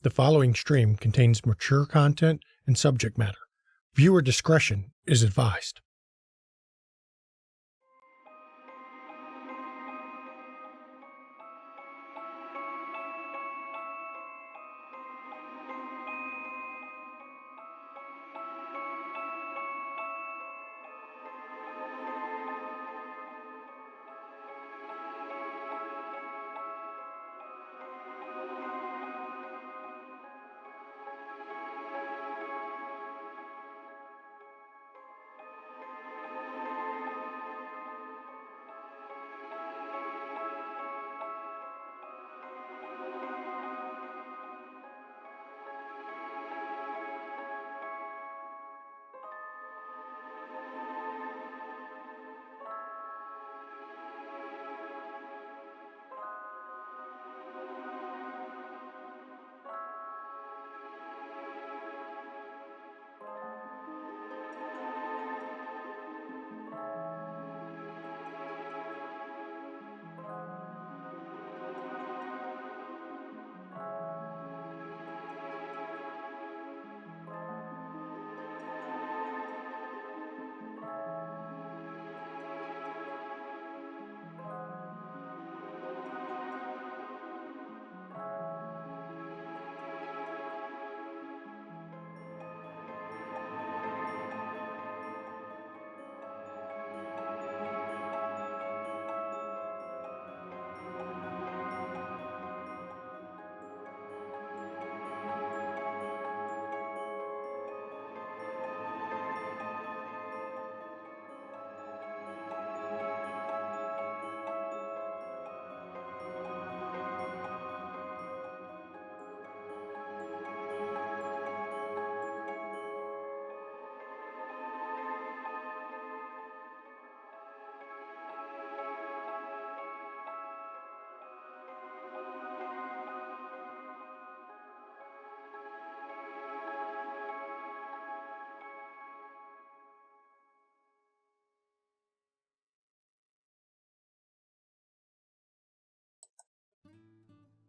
The following stream contains mature content and subject matter. Viewer discretion is advised.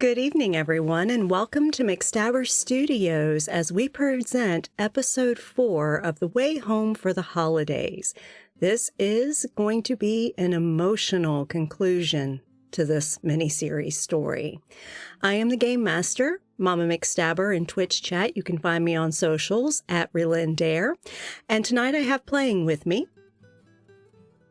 Good evening, everyone, and welcome to McStabber Studios as we present Episode 4 of The Way Home for the Holidays. This is going to be an emotional conclusion to this miniseries story. I am the Game Master, Mama McStabber, in Twitch chat. You can find me on socials at Relynn, and tonight I have playing with me.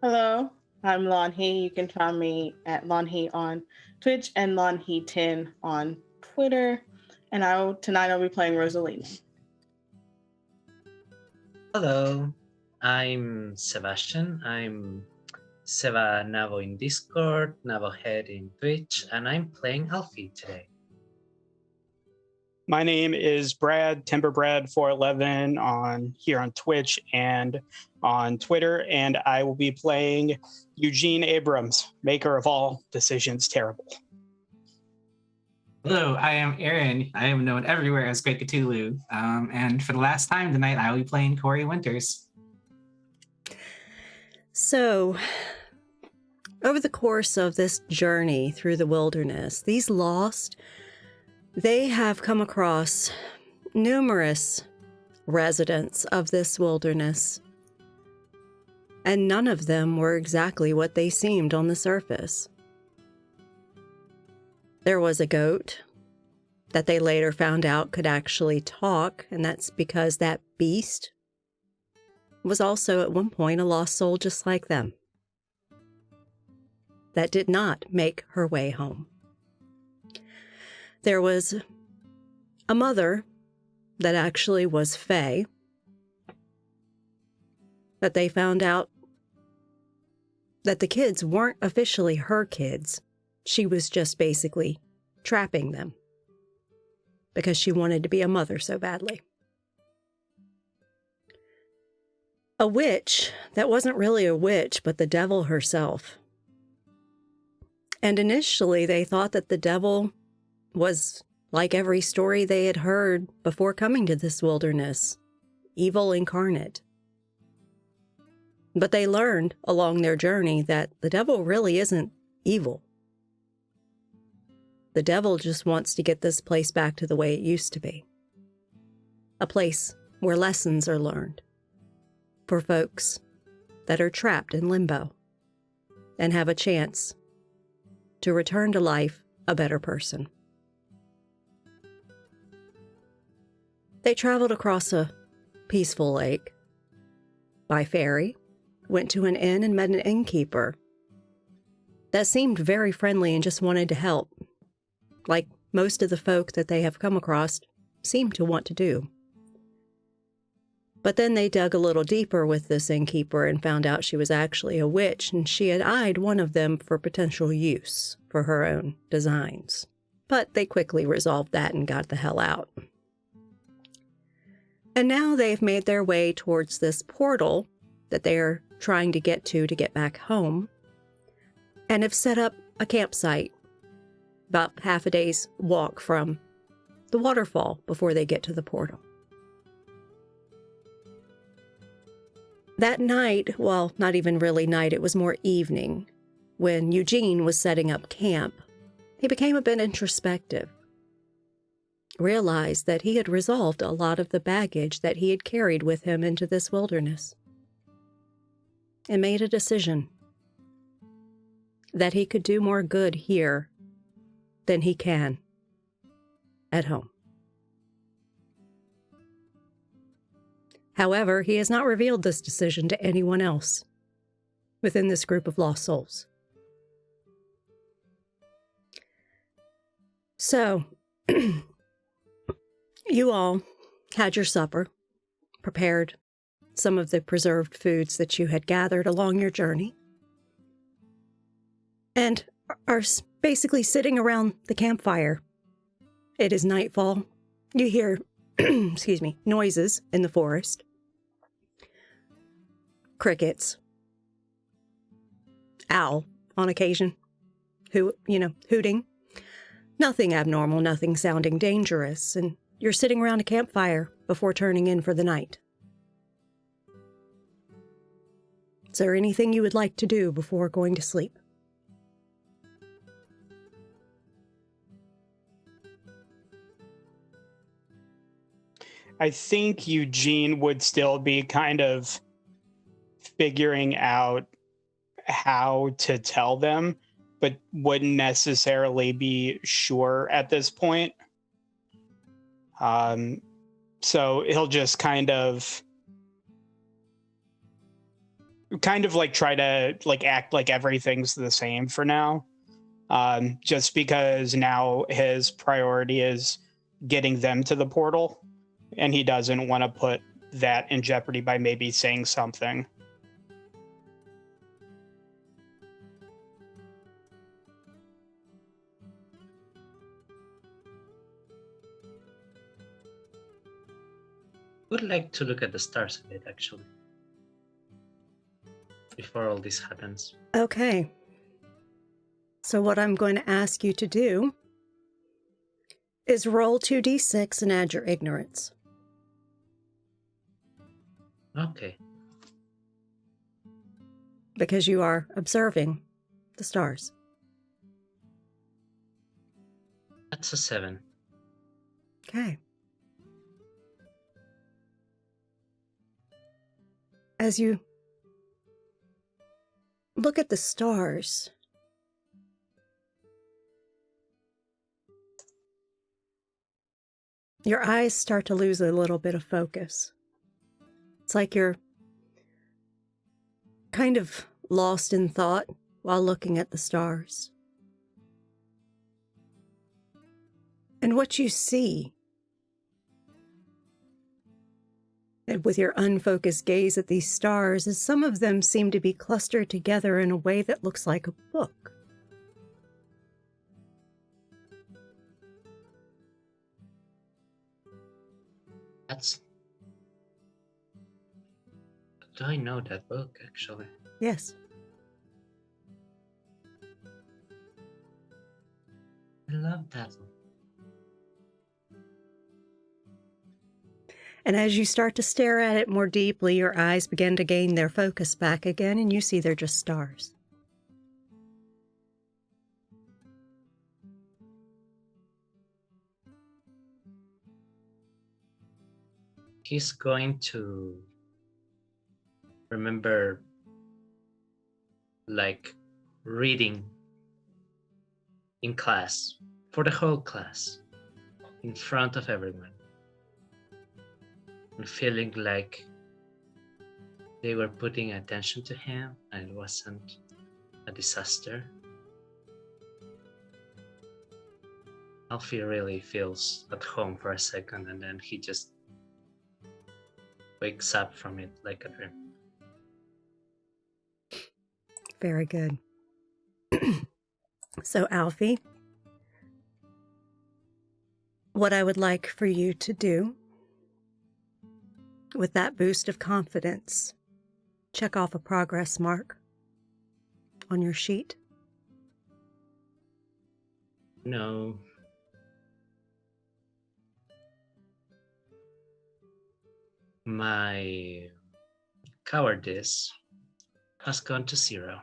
Hello, I'm Lonhee. You can find me at Lonhee on Twitch and Lonhee10 on Twitter. And tonight I'll be playing Rosalina. Hello, I'm Sebastian. I'm Seba Navo in Discord, Navohead in Twitch, and I'm playing Alfie today. My name is Brad, TimberBrad411 here on Twitch and on Twitter, and I will be playing Eugene Abrams, maker of all decisions terrible. Hello, I am Aaron. I am known everywhere as Great Cthulhu, and for the last time tonight, I will be playing Corey Winters. So, over the course of this journey through the wilderness, these lost, they have come across numerous residents of this wilderness, and none of them were exactly what they seemed on the surface. There was a goat that they later found out could actually talk, and that's because that beast was also at one point a lost soul just like them that did not make her way home. There was a mother that actually was Fae that they found out that the kids weren't officially her kids. She was just basically trapping them because she wanted to be a mother so badly. A witch that wasn't really a witch, but the devil herself. And initially they thought that the devil was like every story they had heard before coming to this wilderness, evil incarnate. But they learned along their journey that the devil really isn't evil. The devil just wants to get this place back to the way it used to be. A place where lessons are learned for folks that are trapped in limbo and have a chance to return to life a better person. They traveled across a peaceful lake by ferry, went to an inn and met an innkeeper that seemed very friendly and just wanted to help, like most of the folk that they have come across seem to want to do. But then they dug a little deeper with this innkeeper and found out she was actually a witch, and she had eyed one of them for potential use for her own designs. But they quickly resolved that and got the hell out. And now they've made their way towards this portal that they are trying to get back home, and have set up a campsite about half a day's walk from the waterfall before they get to the portal. That night, well, not even really night, it was more evening, when Eugene was setting up camp, he became a bit introspective, realized that he had resolved a lot of the baggage that he had carried with him into this wilderness, and made a decision that he could do more good here than he can at home. However, he has not revealed this decision to anyone else within this group of lost souls. So, you all had your supper, prepared some of the preserved foods that you had gathered along your journey, and are basically sitting around the campfire. It is nightfall. You hear, noises in the forest. Crickets. Owl on occasion. Hooting. Nothing abnormal, nothing sounding dangerous, and you're sitting around a campfire before turning in for the night. Is there anything you would like to do before going to sleep? I think Eugene would still be kind of figuring out how to tell them, but wouldn't necessarily be sure at this point. So he'll just kind of like try to like act like everything's the same for now. Just because now his priority is getting them to the portal, and he doesn't want to put that in jeopardy by maybe saying something. Would like to look at the stars a bit, actually, before all this happens. Okay. So what I'm going to ask you to do is roll 2d6 and add your ignorance. Okay. Because you are observing the stars. That's a 7. Okay. As you look at the stars, your eyes start to lose a little bit of focus. It's like you're kind of lost in thought while looking at the stars. And what you see, and with your unfocused gaze at these stars, is some of them seem to be clustered together in a way that looks like a book. Do I know that book, actually? Yes. I love that one. And as you start to stare at it more deeply, your eyes begin to gain their focus back again, and you see they're just stars. he's going to remember like reading in class for the whole class in front of everyone and feeling like they were putting attention to him and it wasn't a disaster. Alfie really feels at home for a second and then he just wakes up from it like a dream. Very good. So, Alfie, what I would like for you to do with that boost of confidence, check off a progress mark on your sheet. No. My cowardice has gone to 0.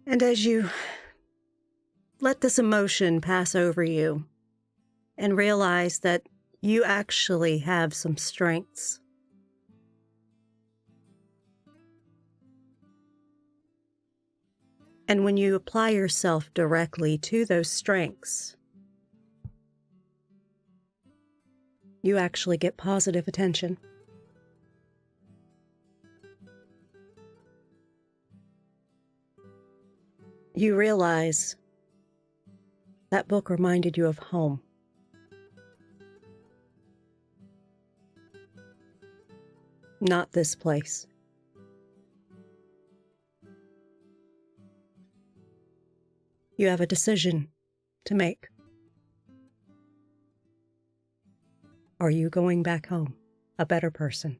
And as you let this emotion pass over you and realize that you actually have some strengths, and when you apply yourself directly to those strengths, you actually get positive attention. You realize that book reminded you of home. Not this place. You have a decision to make. Are you going back home a better person?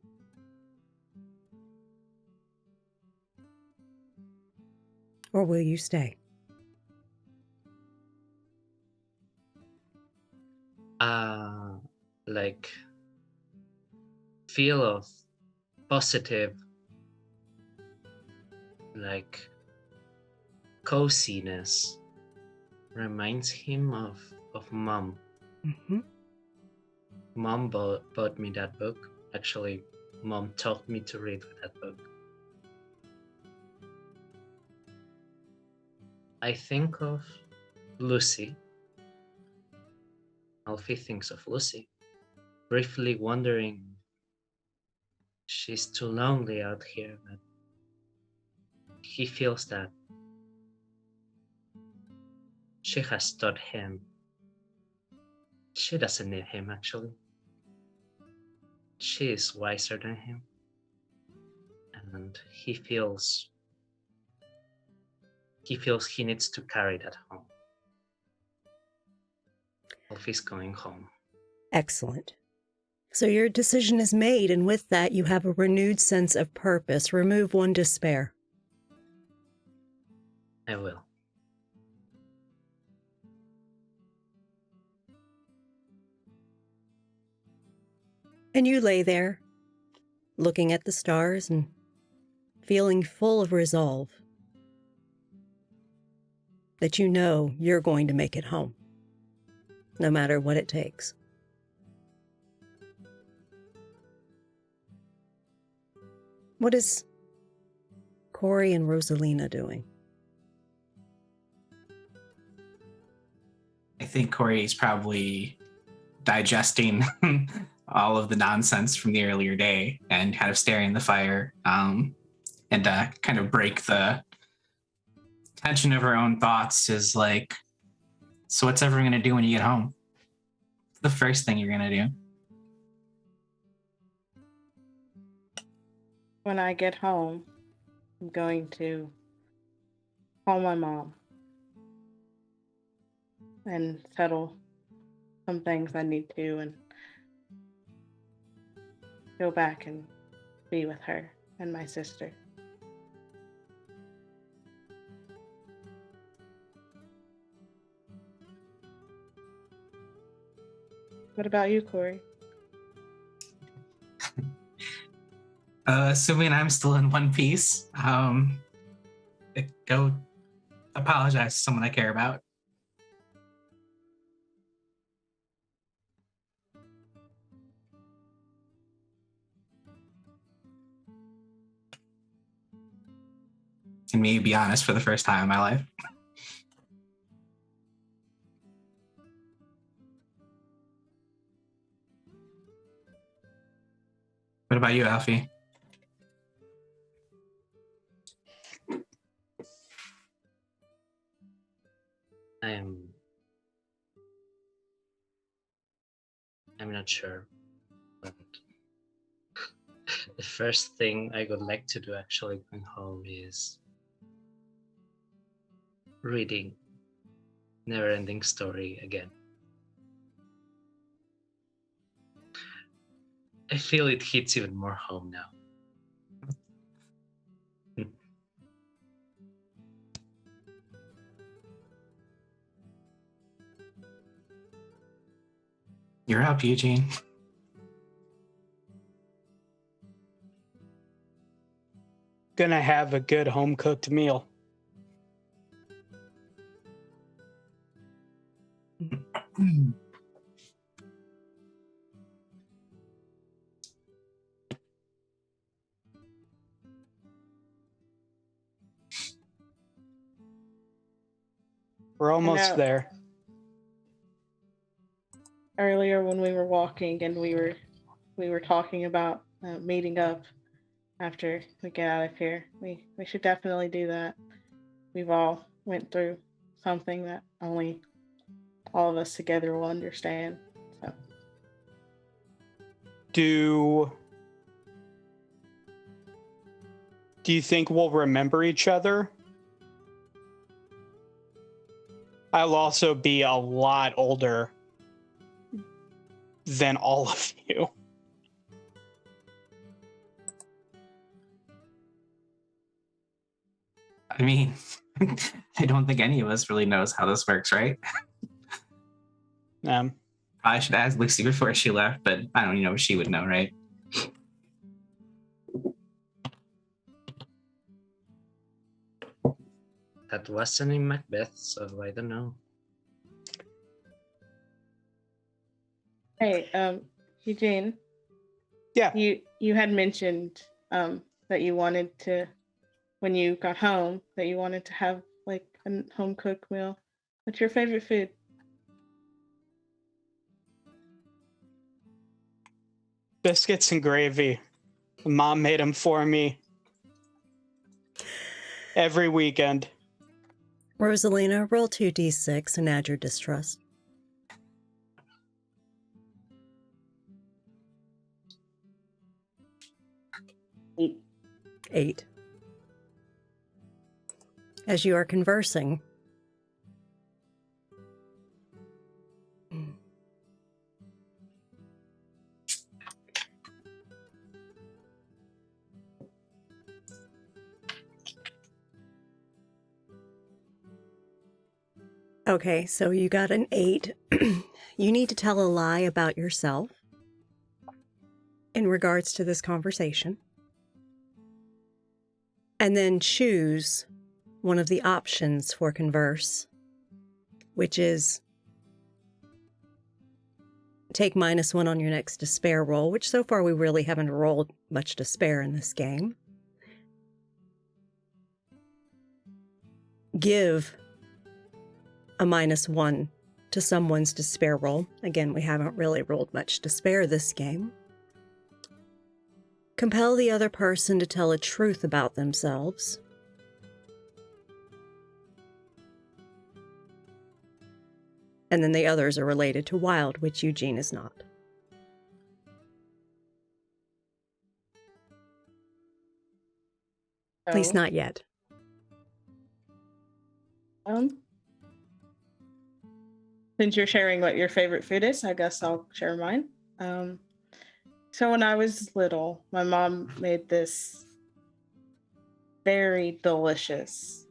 Or will you stay? Like feel of positive, like coziness reminds him of mom. Mm-hmm. Mom bought me that book. Actually, mom taught me to read that book. I think of Lucy. Alfie thinks of Lucy, briefly wondering she's too lonely out here, but he feels that she has taught him. She doesn't need him, actually. She is wiser than him. And he feels he needs to carry that home. Alfie's going home. Excellent. So your decision is made, and with that, you have a renewed sense of purpose. Remove 1 despair. I will. And you lay there, looking at the stars and feeling full of resolve that you know you're going to make it home, no matter what it takes. What is Corey and Rosalina doing? I think Corey's probably digesting all of the nonsense from the earlier day and kind of staring in the fire and kind of break the tension of her own thoughts is like, so what's everyone going to do when you get home? What's the first thing you're going to do? When I get home, I'm going to call my mom and settle some things I need to and go back and be with her and my sister. What about you, Corey? Assuming I'm still in one piece, go apologize to someone I care about. and me be honest for the first time in my life. What about you, Alfie? I'm not sure, but the first thing I would like to do actually going home is reading Never-Ending Story again. I feel it hits even more home now. You're up, Eugene. Gonna have a good home cooked meal. We're almost there. Earlier when we were walking and we were talking about meeting up after we get out of here. We should definitely do that. We've all went through something that only all of us together will understand. So Do you think we'll remember each other? I'll also be a lot older than all of you. I mean, I don't think any of us really knows how this works, right? I should ask Lucy before she left, but I don't know if she would know, right? That wasn't in Macbeth, so I don't know. hey, Eugene. Yeah. You had mentioned that you wanted to, when you got home, that you wanted to have like a home cooked meal. What's your favorite food? Biscuits and gravy. Mom made them for me every weekend. Rosalina, roll 2d6 and add your distrust. 8. As you are conversing, okay, so you got an 8. You need to tell a lie about yourself in regards to this conversation. And then choose one of the options for converse, which is take -1 on your next despair roll, which so far we really haven't rolled much despair in this game. Give a -1 to someone's despair roll. Again, we haven't really rolled much despair this game. Compel the other person to tell a truth about themselves. And then the others are related to wild, which Eugene is not. At least not yet. Since you're sharing what your favorite food is, I guess I'll share mine. So when I was little, my mom made this very delicious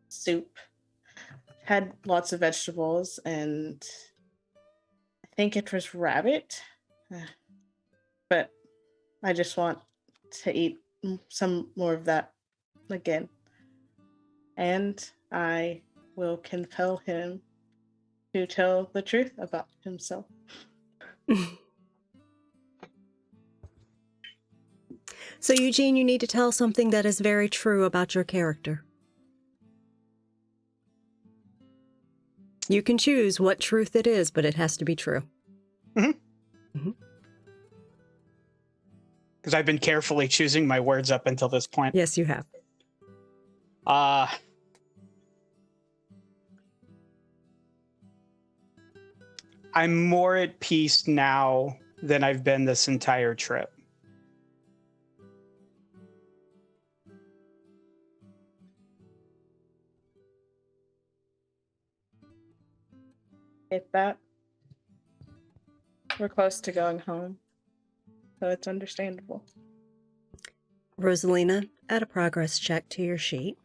soup. Had lots of vegetables, and I think it was rabbit. But I just want to eat some more of that again. And I will compel him to tell the truth about himself. So, Eugene, you need to tell something that is very true about your character. You can choose what truth it is, but it has to be true. Because I've been carefully choosing my words up until this point. Yes, you have. I'm more at peace now than I've been this entire trip. Get that. We're close to going home, so it's understandable. Rosalina, add a progress check to your sheet.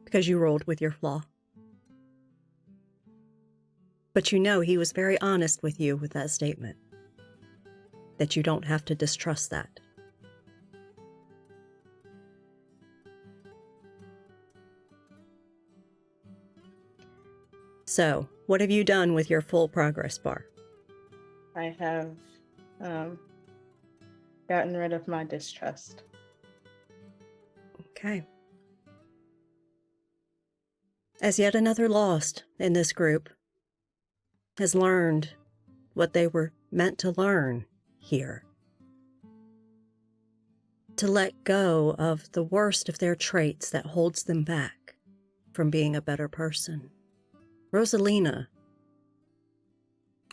Because you rolled with your flaw. But you know he was very honest with you with that statement. That you don't have to distrust that. So, what have you done with your full progress bar? I have gotten rid of my distrust. Okay. As yet another lost in this group has learned what they were meant to learn here. To let go of the worst of their traits that holds them back from being a better person. Rosalina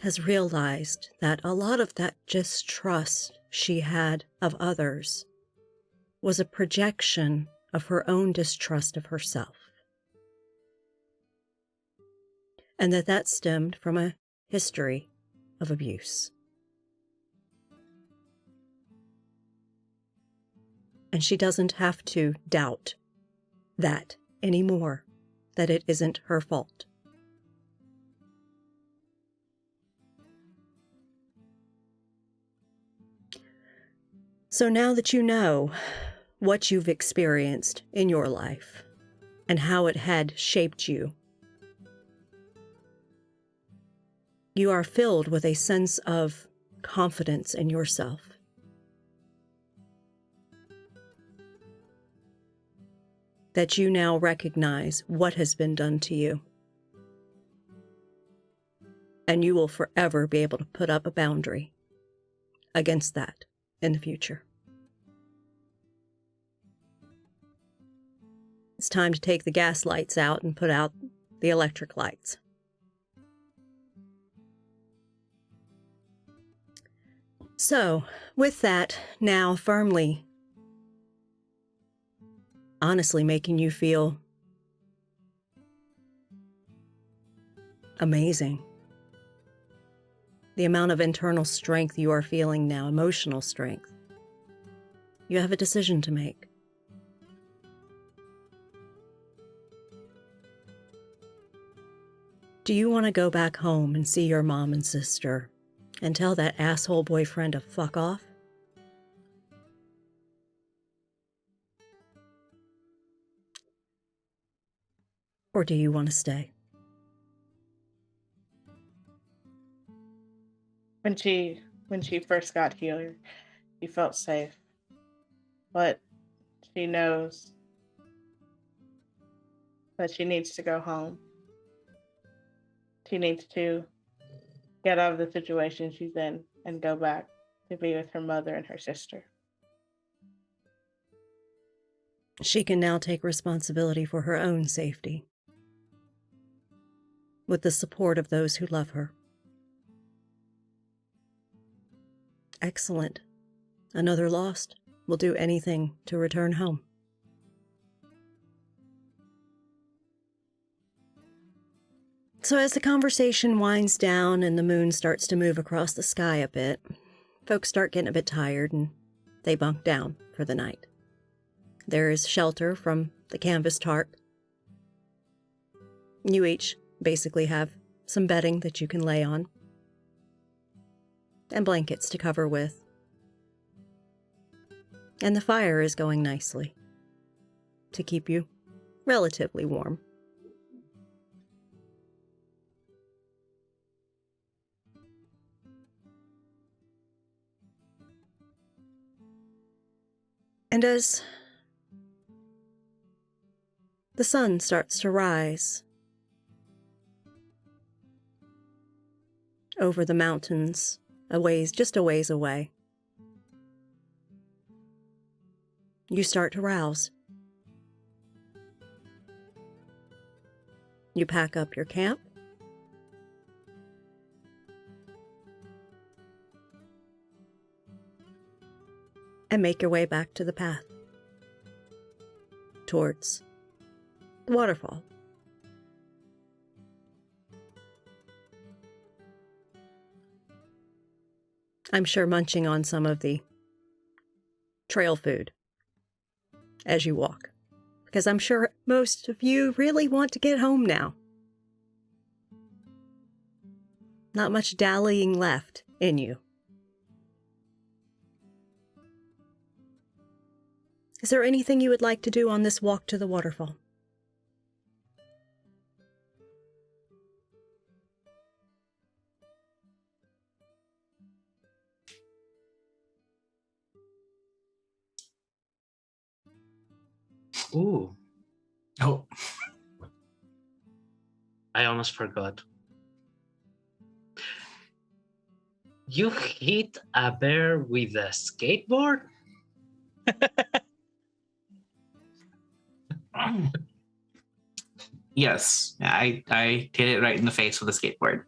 has realized that a lot of that distrust she had of others was a projection of her own distrust of herself. And that stemmed from a history of abuse. And she doesn't have to doubt that anymore, that it isn't her fault. So now that you know what you've experienced in your life and how it had shaped you, you are filled with a sense of confidence in yourself. That you now recognize what has been done to you. And you will forever be able to put up a boundary against that in the future. It's time to take the gas lights out and put out the electric lights. So, with that now firmly, honestly making you feel amazing. The amount of internal strength you are feeling now, emotional strength. You have a decision to make. Do you want to go back home and see your mom and sister and tell that asshole boyfriend to fuck off? Or do you want to stay? When she first got here, she felt safe. But she knows that she needs to go home. She needs to get out of the situation she's in and go back to be with her mother and her sister. She can now take responsibility for her own safety, with the support of those who love her. Excellent. Another lost will do anything to return home. So as the conversation winds down and the moon starts to move across the sky a bit, folks start getting a bit tired and they bunk down for the night. There is shelter from the canvas tarp. You each basically have some bedding that you can lay on and blankets to cover with. And the fire is going nicely to keep you relatively warm. And as the sun starts to rise over the mountains, just a ways away, you start to rouse. You pack up your camp. And make your way back to the path towards the waterfall. I'm sure munching on some of the trail food as you walk, because I'm sure most of you really want to get home now. Not much dallying left in you. Is there anything you would like to do on this walk to the waterfall? Ooh, Oh, I almost forgot. You hit a bear with a skateboard? yes. I hit it right in the face with a skateboard.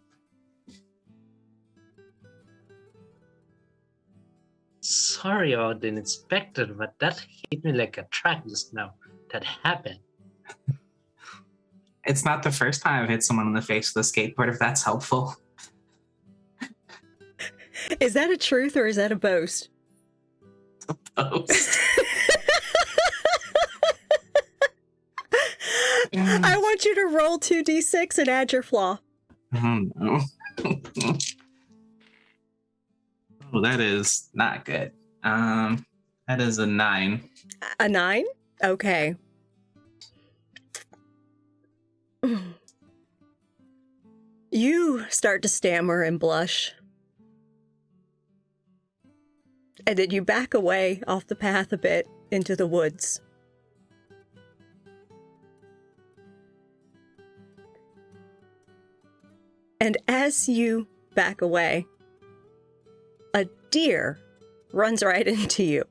Sorry about the unexpected, but that hit me like a truck just now. That happened. It's not the first time I've hit someone in the face with a skateboard, if that's helpful. Is that a truth or is that a boast? Post. I want you to roll 2d6 and add your flaw. Oh, no. Oh, that is not good. That is a 9. A 9? Okay. You start to stammer and blush. And then you back away off the path a bit into the woods. And as you back away, a deer runs right into you.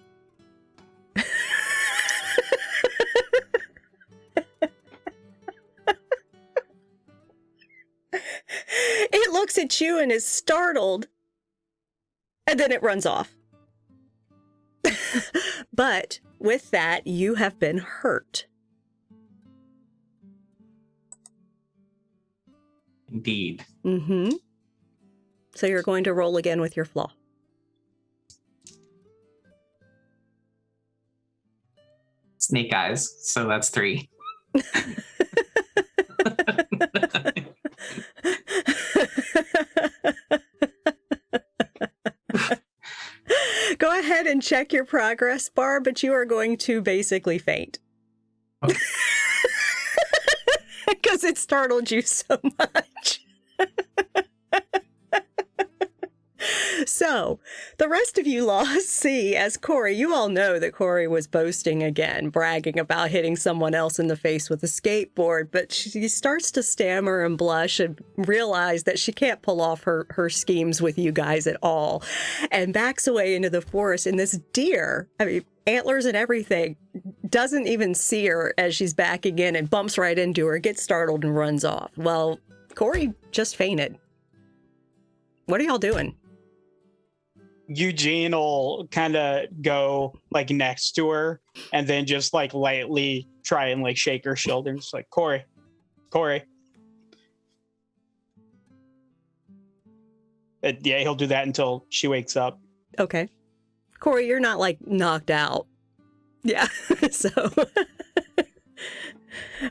It looks at you and is startled, and then it runs off. But with that, you have been hurt. Indeed. Mm-hmm. So you're going to roll again with your flaw. Snake eyes, so that's 3. Go ahead and check your progress bar, but you are going to basically faint. Okay. Because it startled you so much. So, the rest of you lost C as Corey. You all know that Corey was boasting again, bragging about hitting someone else in the face with a skateboard, but she starts to stammer and blush and realize that she can't pull off her schemes with you guys at all, and backs away into the forest. And this deer, I mean, antlers and everything, doesn't even see her as she's backing in and bumps right into her, gets startled and runs off. Well, Corey just fainted. What are y'all doing? Eugene will kind of go like next to her and then just like lightly try and like shake her shoulder and just like, Corey. Yeah, he'll do that until she wakes up. Okay. Corey, you're not like knocked out. Yeah. So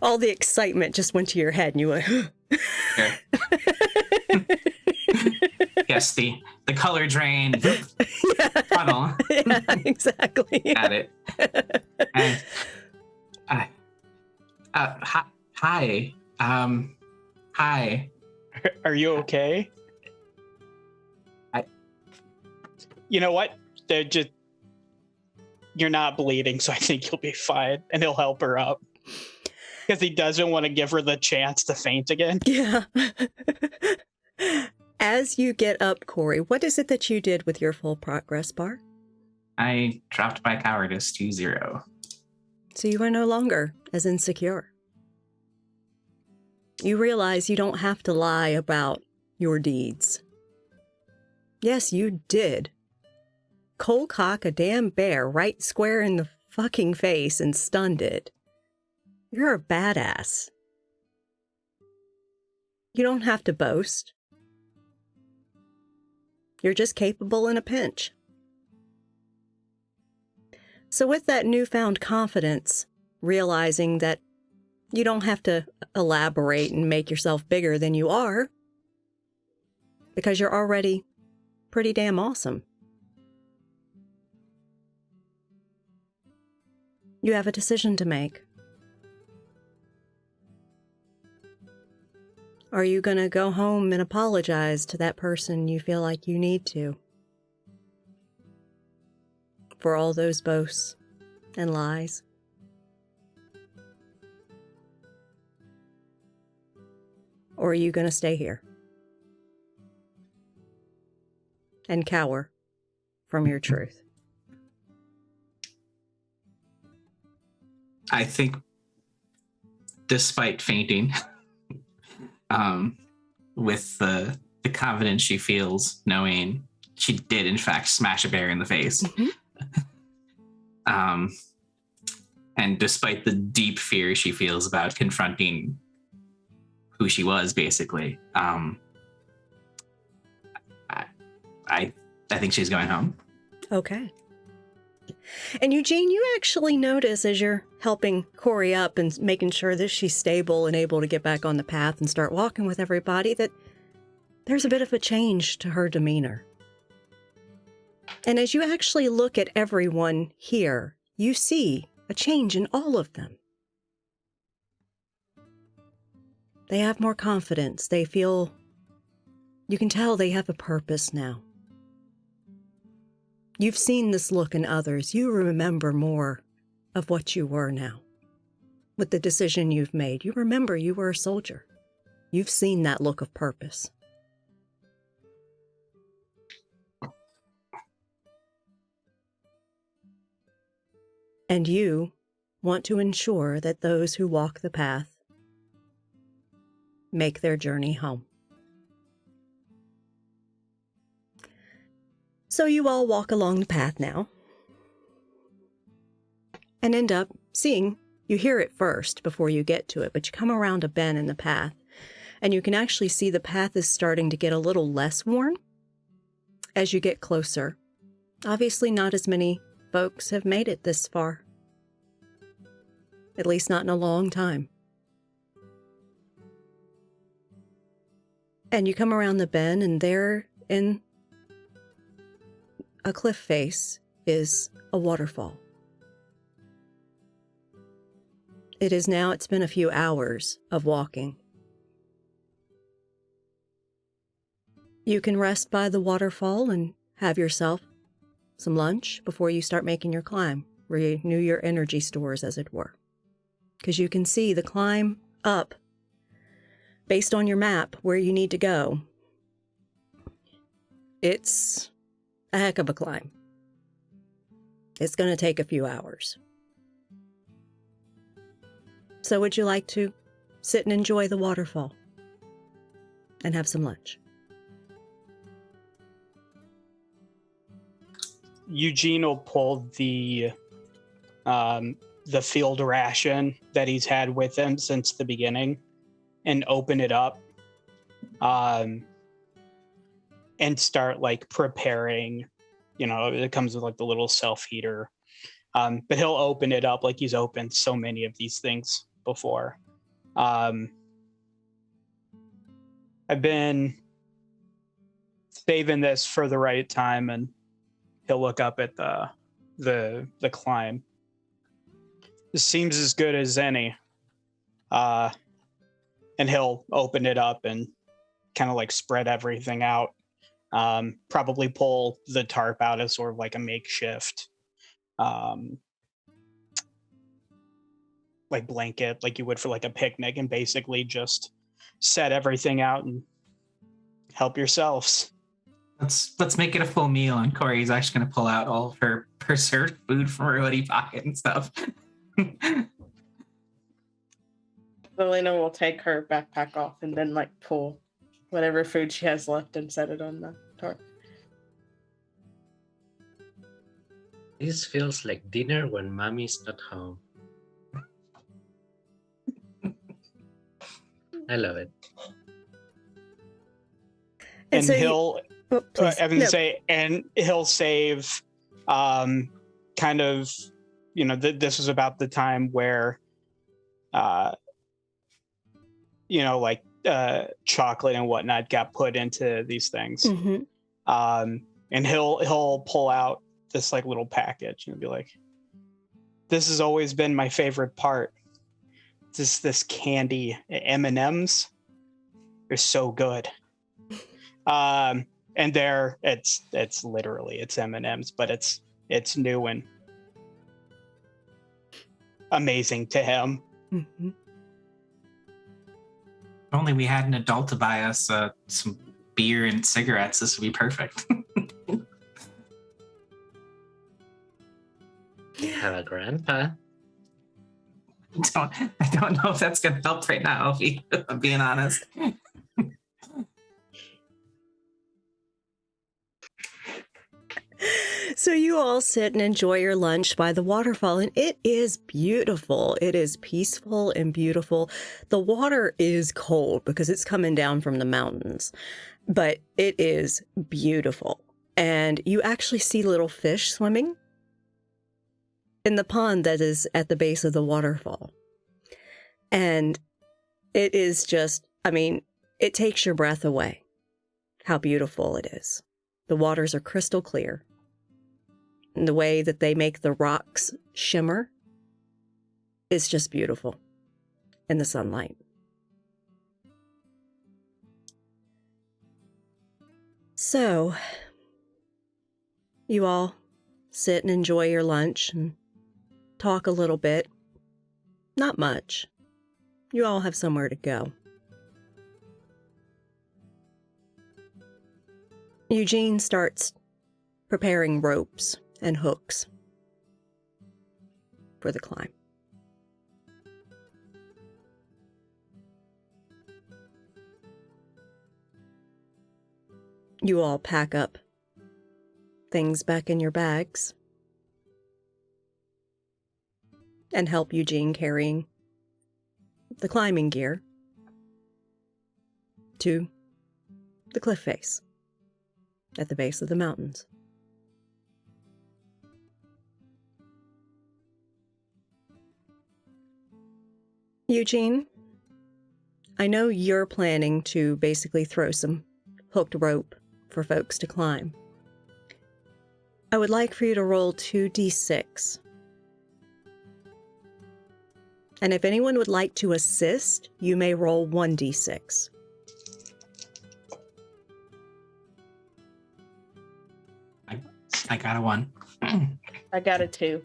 all the excitement just went to your head and you went, Okay. Yes, the color drain. yeah. Funnel. Yeah, exactly. Got it. And, hi. Hi. Are you okay? You know what? you're not bleeding, so I think you'll be fine. And he'll help her up. Because he doesn't want to give her the chance to faint again. Yeah. As you get up, Corey, what is it that you did with your full progress bar? I dropped my cowardice to 0. So you are no longer as insecure. You realize you don't have to lie about your deeds. Yes, you did. Cold cock a damn bear right square in the fucking face and stunned it. You're a badass. You don't have to boast. You're just capable in a pinch. So with that newfound confidence, realizing that you don't have to elaborate and make yourself bigger than you are, because you're already pretty damn awesome. You have a decision to make. Are you going to go home and apologize to that person you feel like you need to? For all those boasts and lies? Or are you going to stay here and cower from your truth? I think, despite fainting, with the confidence she feels, knowing she did in fact smash a bear in the face, and despite the deep fear she feels about confronting who she was, basically, I think she's going home. Okay. And Eugene, you actually notice as you're helping Corey up and making sure that she's stable and able to get back on the path and start walking with everybody, that there's a bit of a change to her demeanor. And as you actually look at everyone here, you see a change in all of them. They have more confidence. They feel, you can tell they have a purpose now. You've seen this look in others. You remember more of what you were now. With the decision you've made, you remember you were a soldier. You've seen that look of purpose. And you want to ensure that those who walk the path make their journey home. So you all walk along the path now and end up seeing, you hear it first before you get to it, but you come around a bend in the path and you can actually see the path is starting to get a little less worn as you get closer. Obviously not as many folks have made it this far, at least not in a long time. And you come around the bend and there in a cliff face is a waterfall. It's been a few hours of walking. You can rest by the waterfall and have yourself some lunch before you start making your climb, renew your energy stores, as it were. Because you can see the climb up, based on your map, where you need to go. It's a heck of a climb. It's going to take a few hours. So would you like to sit and enjoy the waterfall and have some lunch? Eugene will pull the field ration that he's had with him since the beginning and open it up. And start like preparing, it comes with like the little self heater. But he'll open it up like he's opened so many of these things before. I've been saving this for the right time, and he'll look up at the climb. This seems as good as any. And he'll open it up and kind of like spread everything out. Probably pull the tarp out as sort of like a makeshift like blanket like you would for like a picnic, and basically just set everything out and help yourselves. Let's make it a full meal, and Corey's actually gonna pull out all of her preserved food from her hoodie pocket and stuff. Lena will take her backpack off and then like pull whatever food she has left and set it on the tarp. This feels like dinner when mommy's not home. I love it. And so he'll please. I was gonna No. say, and he'll save kind of, you know, this was about the time where you know, like chocolate and whatnot got put into these things. Mhm. And he'll pull out this like little package and be like, this has always been my favorite part. This candy M&Ms. They're so good. And it's literally M&Ms, but it's new and amazing to him. Mhm. If only we had an adult to buy us some beer and cigarettes, this would be perfect. We have a grandpa. I don't know if that's gonna help right now, if I'm being honest. So you all sit and enjoy your lunch by the waterfall, and it is beautiful. It is peaceful and beautiful. The water is cold because it's coming down from the mountains, but it is beautiful. And you actually see little fish swimming in the pond that is at the base of the waterfall. And it is just, I mean, it takes your breath away how beautiful it is. The waters are crystal clear. And the way that they make the rocks shimmer is just beautiful in the sunlight. So, you all sit and enjoy your lunch and talk a little bit. Not much. You all have somewhere to go. Eugene starts preparing ropes and hooks for the climb. You all pack up things back in your bags and help Eugene carrying the climbing gear to the cliff face at the base of the mountains. Eugene, I know you're planning to basically throw some hooked rope for folks to climb. I would like for you to roll 2d6. And if anyone would like to assist, you may roll 1d6. I got a 1. I got a 2.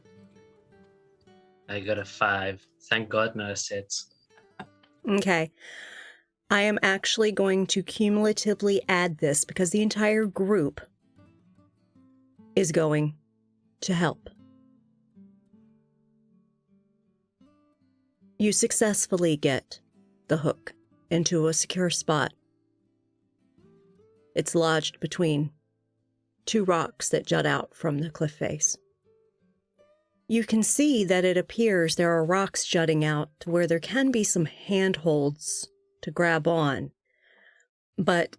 I got a 5. Thank God no assists. Okay. I am actually going to cumulatively add this because the entire group is going to help. You successfully get the hook into a secure spot. It's lodged between 2 rocks that jut out from the cliff face. You can see that it appears there are rocks jutting out to where there can be some handholds to grab on. But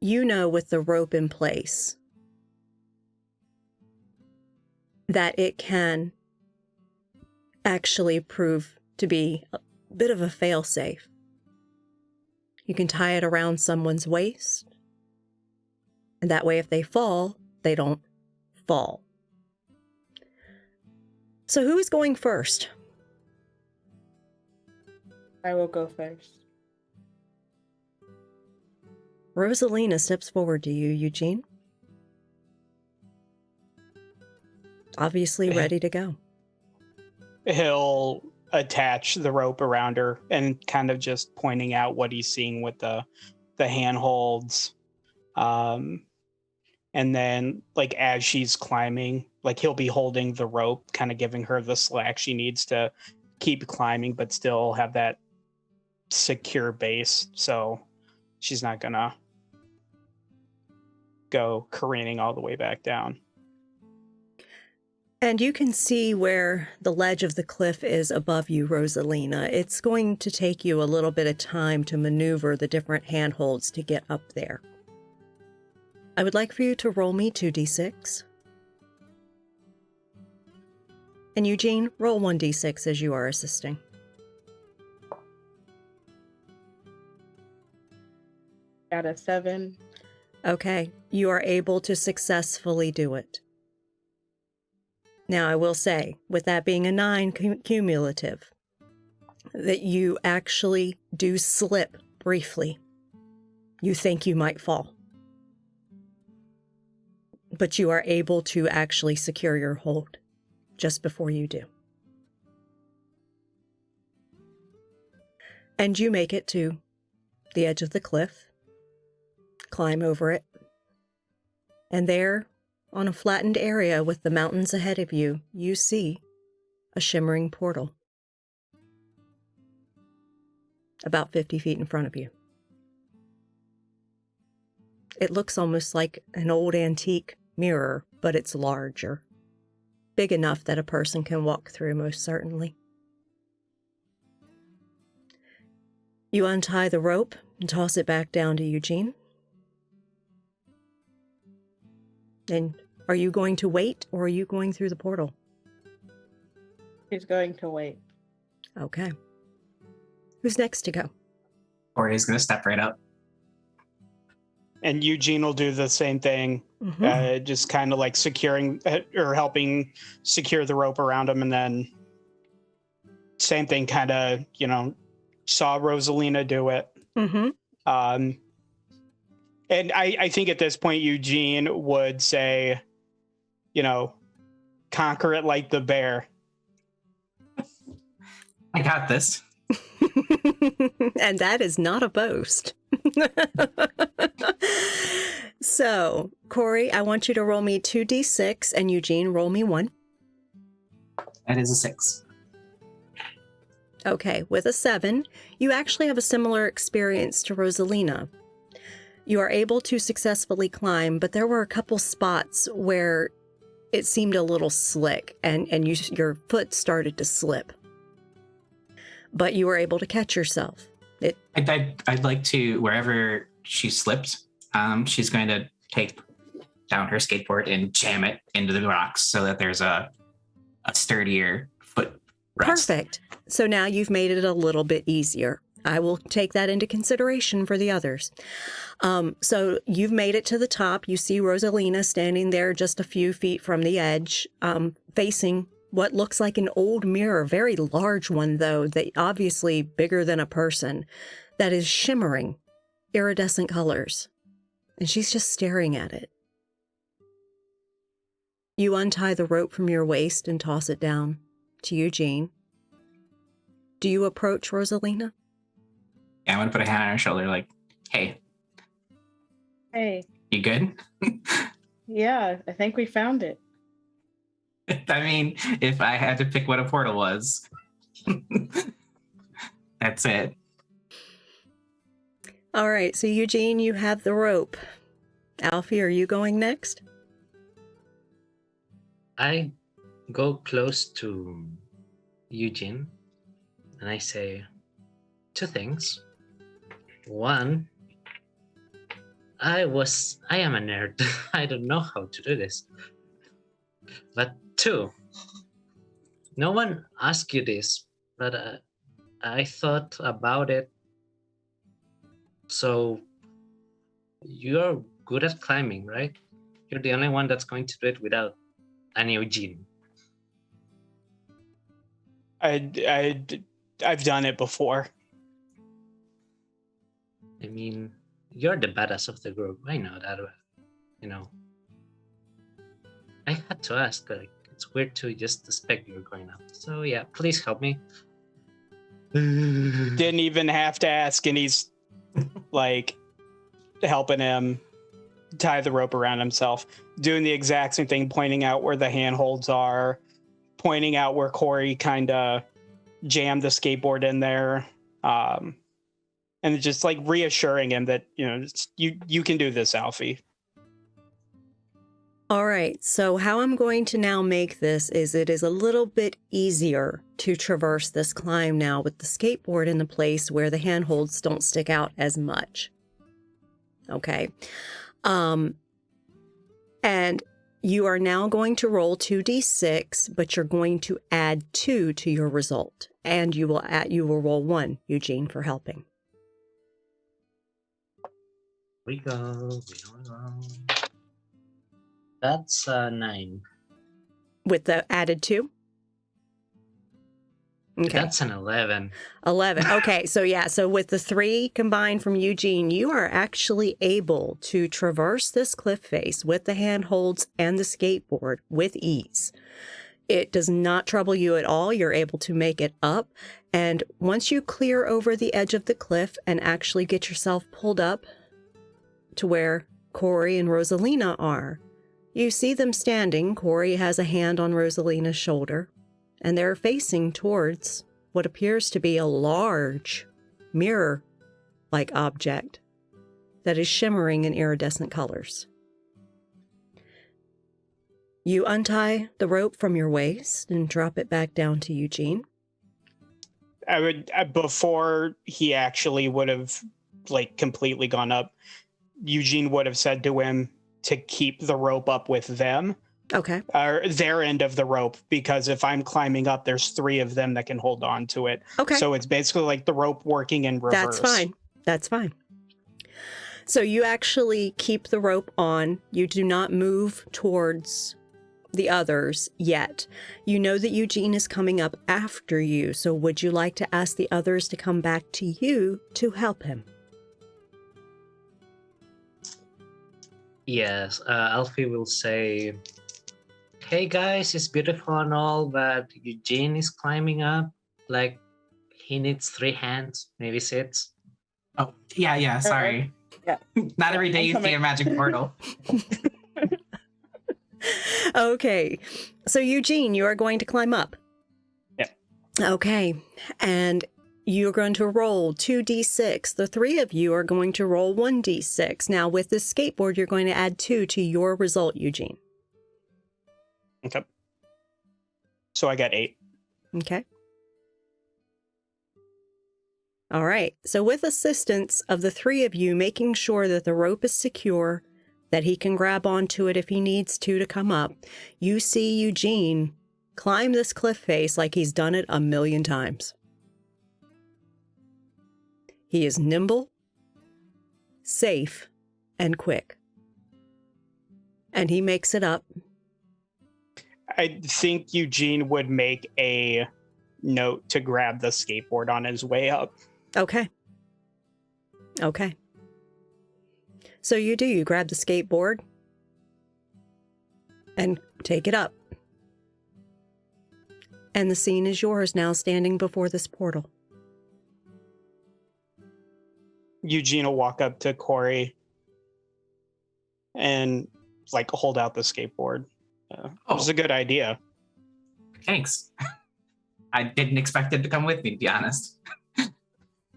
you know with the rope in place that it can actually prove to be a bit of a fail-safe. You can tie it around someone's waist, and that way if they fall, they don't fall. So who is going first? I will go first. Rosalina steps forward to you, Eugene. obviously ready to go. He'll attach the rope around her and kind of just pointing out what he's seeing with the handholds. And then, like, as she's climbing, like, he'll be holding the rope, kind of giving her the slack she needs to keep climbing, but still have that secure base. So she's not gonna go careening all the way back down. And you can see where the ledge of the cliff is above you, Rosalina. It's going to take you a little bit of time to maneuver the different handholds to get up there. I would like for you to roll me 2d6. And Eugene, roll 1d6 as you are assisting. Got a 7. Okay, you are able to successfully do it. Now, I will say, with that being a 9 cumulative, that you actually do slip briefly. You think you might fall. But you are able to actually secure your hold just before you do. And you make it to the edge of the cliff, climb over it, and there, on a flattened area with the mountains ahead of you, you see a shimmering portal about 50 feet in front of you. It looks almost like an old antique mirror, but it's larger. Big enough that a person can walk through, most certainly. You untie the rope and toss it back down to Eugene. And are you going to wait, or are you going through the portal? He's going to wait. Okay. Who's next to go? Corey's going to step right up. And Eugene will do the same thing, just kind of like securing or helping secure the rope around him. And then same thing, kind of, saw Rosalina do it. And I think at this point, Eugene would say, conquer it like the bear. I got this. And that is not a boast. So, Corey, I want you to roll me 2d6, and Eugene, roll me 1. That is a 6. Okay, with a 7, you actually have a similar experience to Rosalina. You are able to successfully climb, but there were a couple spots where it seemed a little slick, and your foot started to slip. But you were able to catch yourself. I'd like to, wherever she slipped, she's going to take down her skateboard and jam it into the rocks so that there's a sturdier foot rest. Perfect. So now you've made it a little bit easier. I will take that into consideration for the others. So you've made it to the top. You see Rosalina standing there just a few feet from the edge, facing what looks like an old mirror, very large one though, that obviously bigger than a person, that is shimmering iridescent colors. And she's just staring at it. You untie the rope from your waist and toss it down to Eugene. Do you approach Rosalina? Yeah, I'm going to put a hand on her shoulder like, hey. Hey. You good? Yeah, I think we found it. I mean, if I had to pick what a portal was, that's it. All right, so Eugene, you have the rope. Alfie, are you going next? I go close to Eugene and I say 2 things. 1, I am a nerd. I don't know how to do this. But 2, no one asked you this, but I thought about it. So you're good at climbing, right? You're the only one that's going to do it without an Eugene. I've done it before. I mean, you're the badass of the group. I know that. I had to ask. Like, It's weird to just expect you're going up. So yeah, please help me. Mm-hmm. Didn't even have to ask, and he's like helping him tie the rope around himself, doing the exact same thing, pointing out where the handholds are, pointing out where Corey kind of jammed the skateboard in there, and just like reassuring him that, you know, you can do this, Alfie. All right, so how I'm going to now make this is it is a little bit easier to traverse this climb now with the skateboard in the place where the handholds don't stick out as much. Okay. And you are now going to roll 2d6, but you're going to add 2 to your result. And you will roll 1, Eugene, for helping. We go. That's 9. With the added 2? Okay. That's an 11. 11. Okay, so with the 3 combined from Eugene, you are actually able to traverse this cliff face with the handholds and the skateboard with ease. It does not trouble you at all. You're able to make it up. And once you clear over the edge of the cliff and actually get yourself pulled up to where Corey and Rosalina are, you see them standing. Corey has a hand on Rosalina's shoulder, and they're facing towards what appears to be a large mirror-like object that is shimmering in iridescent colors. You untie the rope from your waist and drop it back down to Eugene. I would, before he actually would have like completely gone up, Eugene would have said to him to keep the rope up with them. Okay. Or their end of the rope, because if I'm climbing up, there's 3 of them that can hold on to it. Okay. So it's basically like the rope working in reverse. That's fine. So you actually keep the rope on. You do not move towards the others yet. You know that Eugene is coming up after you. So would you like to ask the others to come back to you to help him? Yes, Alfie will say, hey guys, it's beautiful and all, but Eugene is climbing up. Like, he needs 3 hands, maybe 6. Oh, yeah, sorry. Yeah. Not every day you see a magic portal. Okay. So Eugene, you are going to climb up. Yeah. Okay. And you're going to roll 2d6. The 3 of you are going to roll 1d6. Now, with this skateboard, you're going to add 2 to your result, Eugene. Okay. So I got 8. Okay. All right. So with assistance of the 3 of you making sure that the rope is secure, that he can grab onto it if he needs to come up, you see Eugene climb this cliff face like he's done it 1,000,000 times. He is nimble, safe, and quick. And he makes it up. I think Eugene would make a note to grab the skateboard on his way up. Okay. Okay. So you do. You grab the skateboard and take it up. And the scene is yours now, standing before this portal. Eugene will walk up to Corey and like hold out the skateboard. It was a good idea. Thanks. I didn't expect it to come with me, to be honest.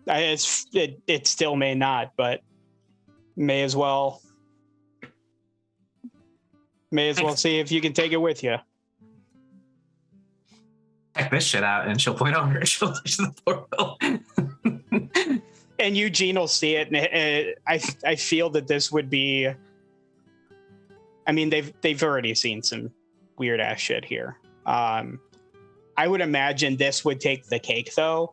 It still may not, but may as well see if you can take it with you. Check this shit out, and she'll point over her shoulder to the portal. And Eugene will see it, and I feel that this would be. I mean, they've already seen some weird ass shit here. I would imagine this would take the cake though,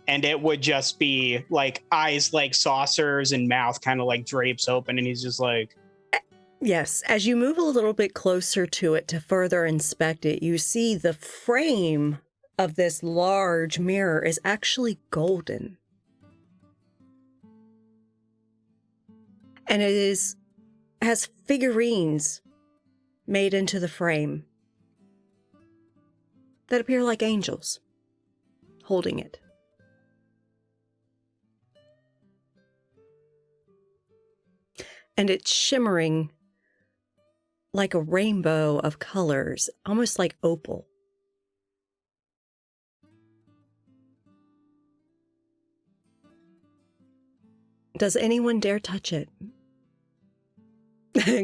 and it would just be like eyes like saucers and mouth kind of like drapes open, and he's just like. Yes, as you move a little bit closer to it to further inspect it, you see the frame of this large mirror is actually golden. And it has figurines made into the frame. that appear like angels holding it. And it's shimmering like a rainbow of colors, almost like opal. Does anyone dare touch it?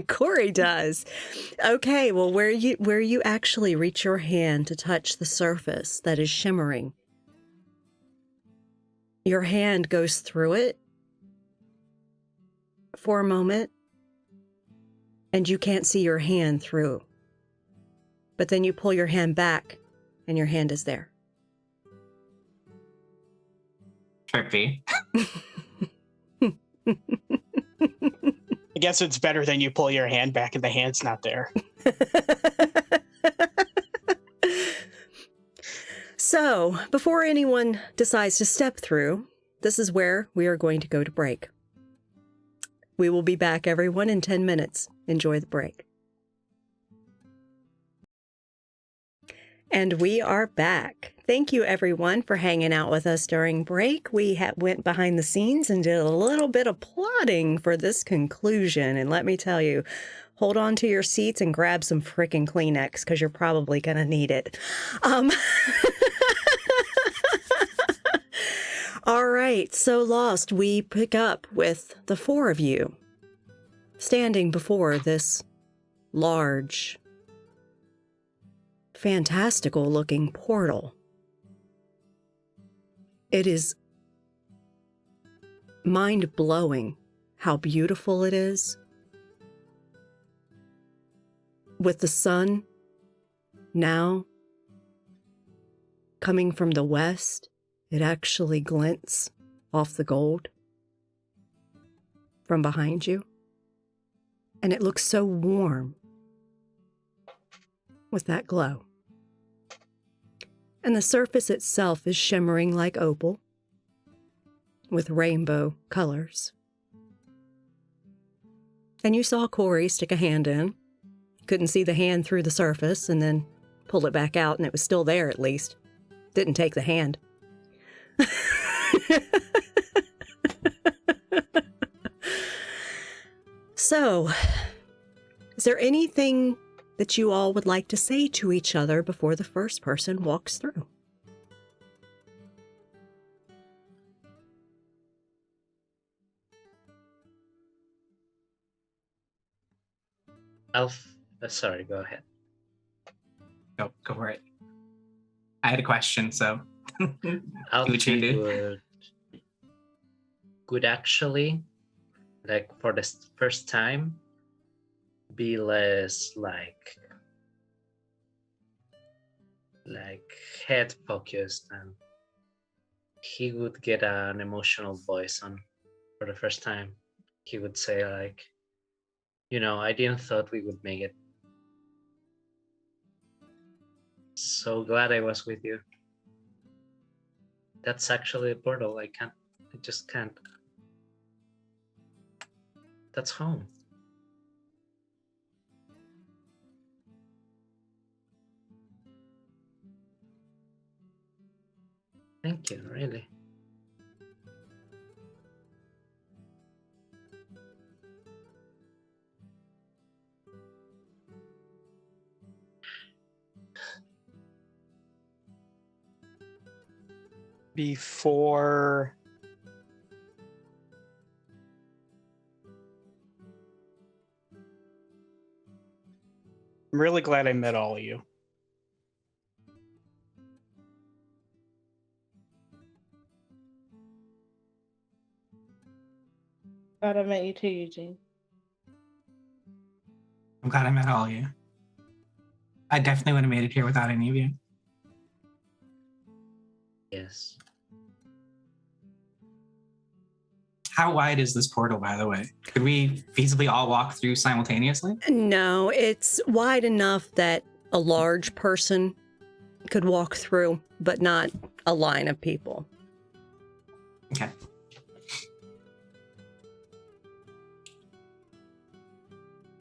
Corey does. Okay, well, where you actually reach your hand to touch the surface that is shimmering, your hand goes through it for a moment, and you can't see your hand through. But then you pull your hand back, and your hand is there. Trippy. I guess it's better than you pull your hand back and the hand's not there. So, before anyone decides to step through, this is where we are going to go to break. We will be back, everyone, in 10 minutes. Enjoy the break. And we are back. Thank you, everyone, for hanging out with us during break. We went behind the scenes and did a little bit of plotting for this conclusion. And let me tell you, hold on to your seats and grab some freaking Kleenex, because you're probably going to need it. All right, so Lost, we pick up with the four of you standing before this large, fantastical-looking portal. It is mind-blowing how beautiful it is. With the sun now coming from the west, it actually glints off the gold from behind you. And it looks so warm with that glow. And the surface itself is shimmering like opal with rainbow colors. And you saw Corey stick a hand in. Couldn't see the hand through the surface and then pull it back out, and it was still there at least. Didn't take the hand. So, is there anything that you all would like to say to each other before the first person walks through? Sorry, go ahead. Go for it. I had a question, so Alfie would actually, like, for the first time, be less like head focused, and he would get an emotional voice on for the first time. He would say, like, I didn't thought we would make it. So glad I was with you. That's actually a portal. I just can't. That's home. Thank you, really. Before I'm really glad I met all of you. Glad I met you too, Eugene. I'm glad I met all of you. I definitely would have made it here without any of you. Yes. How wide is this portal, by the way? Could we feasibly all walk through simultaneously? No, it's wide enough that a large person could walk through, but not a line of people. Okay.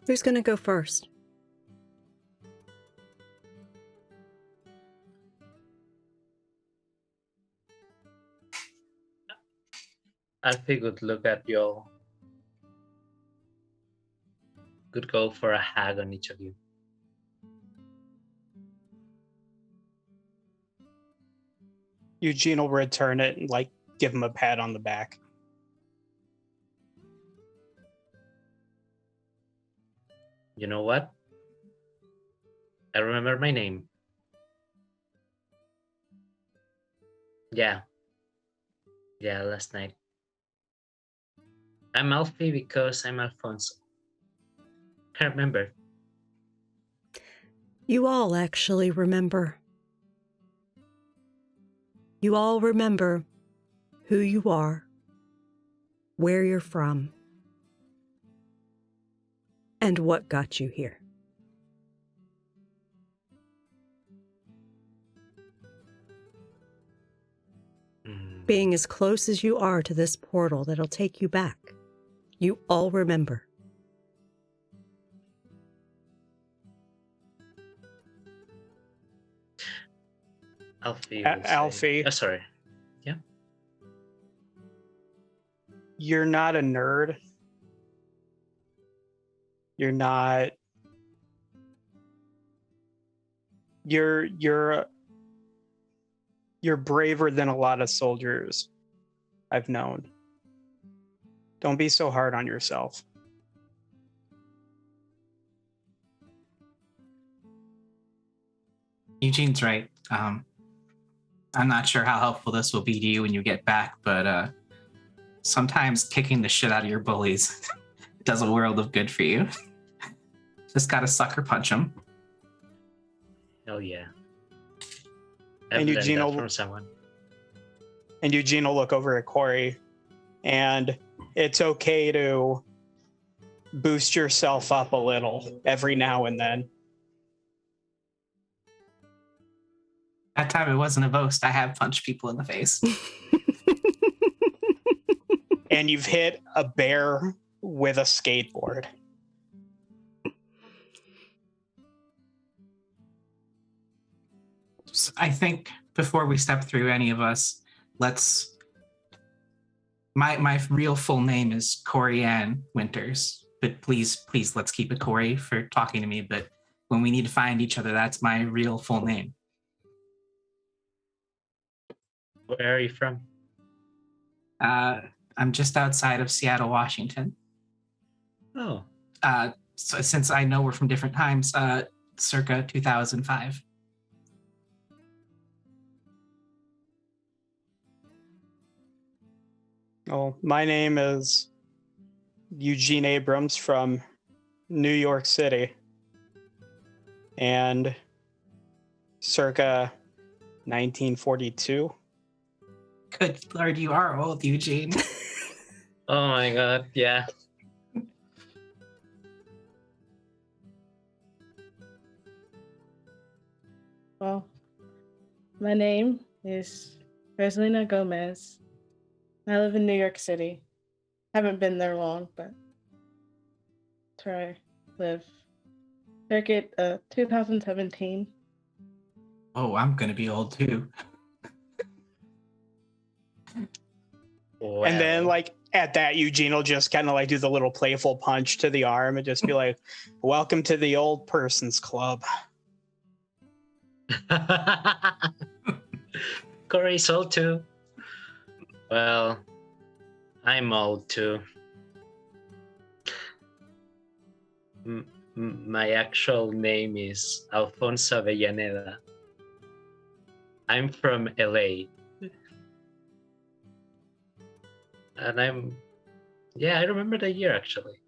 Who's going to go first? Alfie would look at you all. Could go for a hug on each of you. Eugene will return it and like give him a pat on the back. You know what? I remember my name. Yeah, last night. I'm Alfie because I'm Alfonso. I remember. You all actually remember. You all remember who you are, where you're from, and what got you here. Being as close as you are to this portal that'll take you back, you all remember. Alfie. Alfie. Oh, sorry. Yeah. You're not a nerd. You're not. You're braver than a lot of soldiers I've known. Don't be so hard on yourself. Eugene's right. I'm not sure how helpful this will be to you when you get back, but sometimes kicking the shit out of your bullies does a world of good for you. Just gotta sucker punch them. Oh yeah. And I've learned Eugene that will- from someone. And Eugene will look over at Corey, and it's okay to boost yourself up a little every now and then. That time it wasn't a boast. I have punched people in the face. And you've hit a bear with a skateboard. I think before we step through any of us, let's. My real full name is Corey Ann Winters, but please, let's keep it Corey for talking to me. But when we need to find each other, that's my real full name. Where are you from? I'm just outside of Seattle, Washington. Oh, So since I know we're from different times, circa 2005. Oh, my name is Eugene Abrams from New York City. And circa 1942. Good Lord, you are old, Eugene. oh my God! Yeah. Well, my name is Relynn Gomez. I live in New York City. Haven't been there long, but that's where I live. Circuit 2017. Oh, I'm gonna be old too. And then, Well, like, at that, Eugene will just kind of like do the little playful punch to the arm and just be like, welcome to the old person's club. Corey's old too. Well, I'm old too. My actual name is Alfonso Avellaneda. I'm from LA. And I remember the year actually.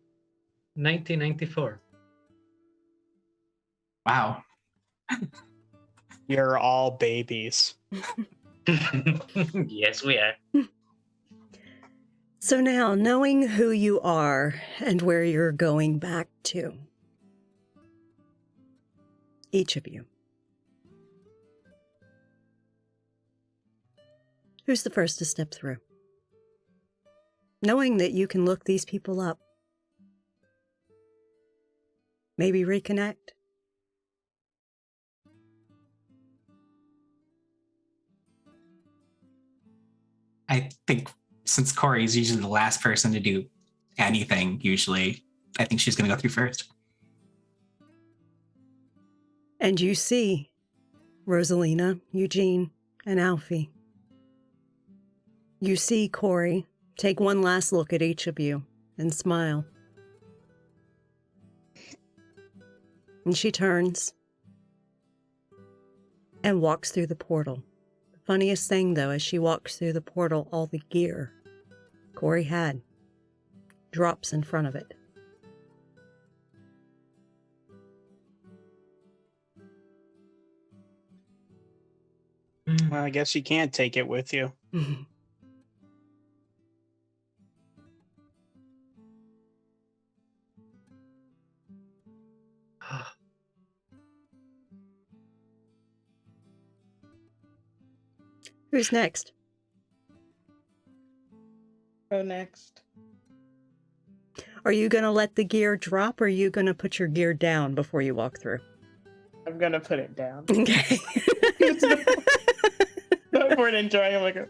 1994. Wow. You're all babies. Yes, we are. So now, knowing who you are and where you're going back to, each of you, who's the first to step through? Knowing that you can look these people up, maybe reconnect. I think since Corey is usually the last person to do anything, usually, I think she's going to go through first. And you see Rosalina, Eugene, and Alfie. You see Corey take one last look at each of you and smile. And she turns and walks through the portal. The funniest thing, though, as she walks through the portal, all the gear Corey had drops in front of it. Well, I guess you can't take it with you. Who's next? Go next. Are you going to let the gear drop, or are you going to put your gear down before you walk through? I'm gonna put it down. Okay. No point in trying. I'm like,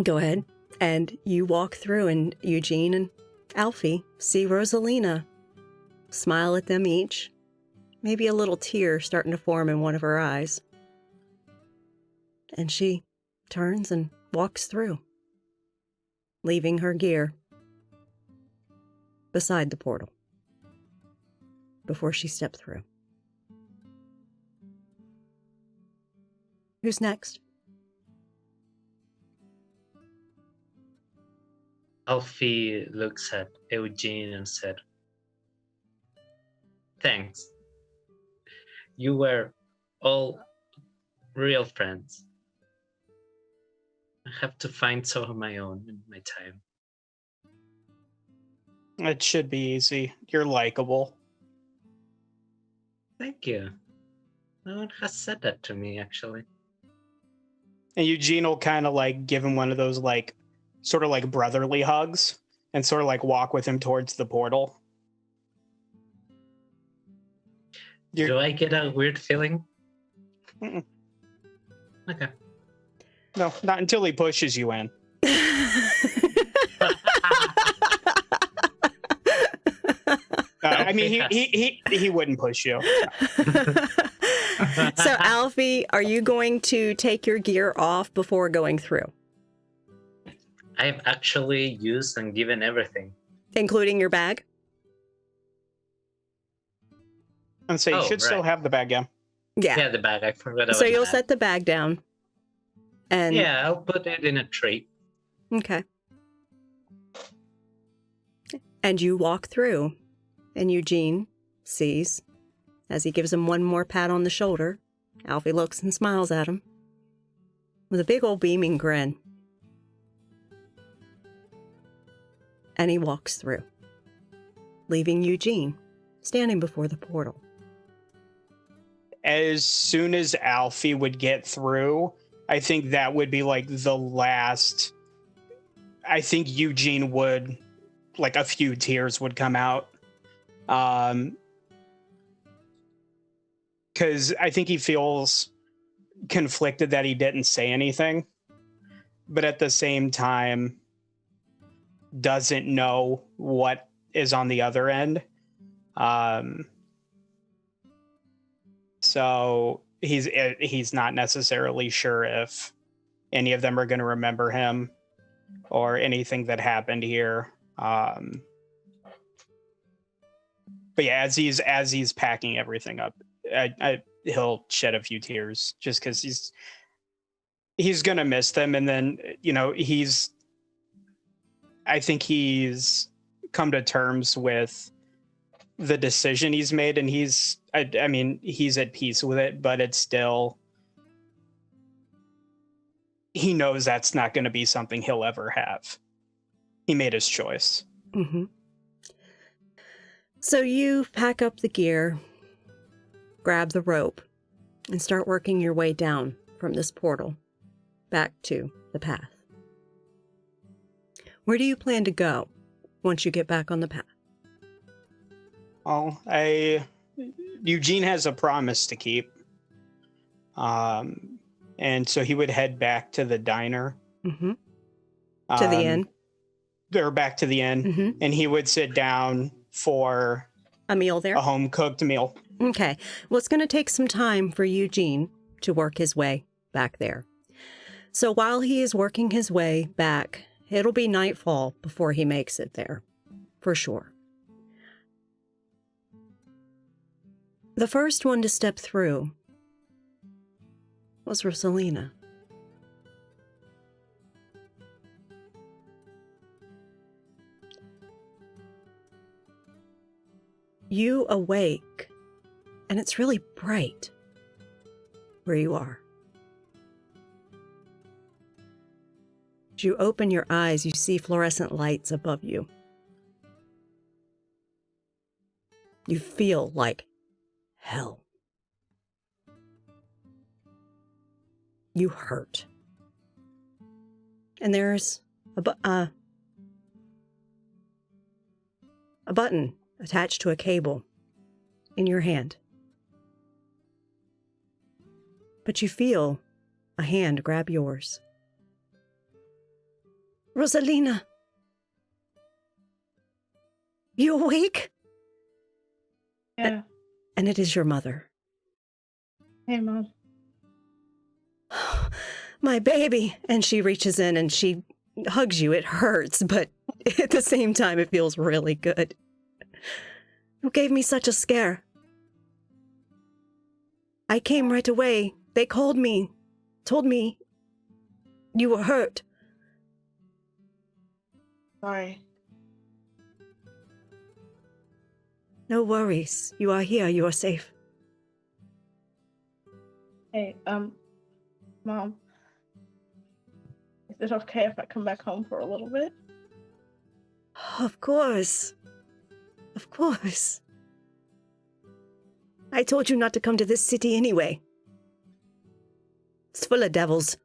Go ahead. And you walk through, and Eugene and Alfie see Rosalina smile at them each. Maybe a little tear starting to form in one of her eyes. And she turns and walks through, leaving her gear beside the portal before she stepped through. Who's next? Alfie looks at Eugene and said, "Thanks. You were all real friends. I have to find some of my own in my time." It should be easy. You're likable. Thank you. No one has said that to me, actually. And Eugene will kind of like give him one of those like sort of like brotherly hugs and sort of like walk with him towards the portal. Do I get a weird feeling? Mm-mm. Okay. No, not until he pushes you in. I mean, he wouldn't push you. So, Alfie, are you going to take your gear off before going through, I've actually used and given everything. including your bag? And so you Oh, should still right. have the bag, yeah. Yeah, the bag. I forgot about So you'll that. set the bag down. And Yeah, I'll put it in a tray. Okay. And you walk through, and Eugene sees, as he gives him one more pat on the shoulder, Alfie looks and smiles at him with a big old beaming grin. And he walks through, leaving Eugene standing before the portal. As soon as Alfie would get through, I think that would be like the last. I think Eugene would, like a few tears would come out. Because I think he feels conflicted that he didn't say anything, but at the same time doesn't know what is on the other end. So he's not necessarily sure if any of them are going to remember him or anything that happened here. But yeah, as he's packing everything up, he'll shed a few tears just because he's gonna miss them, and then I think he's come to terms with the decision he's made, and I mean he's at peace with it, but it's still, he knows that's not going to be something he'll ever have. He made his choice. Mm-hmm. So you pack up the gear, grab the rope, and start working your way down from this portal back to the path. Where do you plan to go once you get back on the path? Well, Eugene has a promise to keep. And so he would head back to the diner. Mm-hmm. To the inn. Or back to the inn. Mm-hmm. And he would sit down for A meal there? a home-cooked meal. Okay. Well, it's going to take some time for Eugene to work his way back there. So while he is working his way back, it'll be nightfall before he makes it there, for sure. The first one to step through was Rosalina. You awake, and it's really bright where you are. As you open your eyes, you see fluorescent lights above you. You feel like hell. You hurt. And there's a button attached to a cable in your hand. But you feel a hand grab yours. Rosalina! You awake? Yeah. And it is your mother. Hey, Mom. My baby! And she reaches in and she hugs you. It hurts, but at the same time, it feels really good. You gave me such a scare. I came right away. They called me, told me you were hurt. Sorry. No worries. You are here. You are safe. Hey, Mom. Is it okay if I come back home for a little bit? Of course. Of course. I told you not to come to this city anyway. It's full of devils.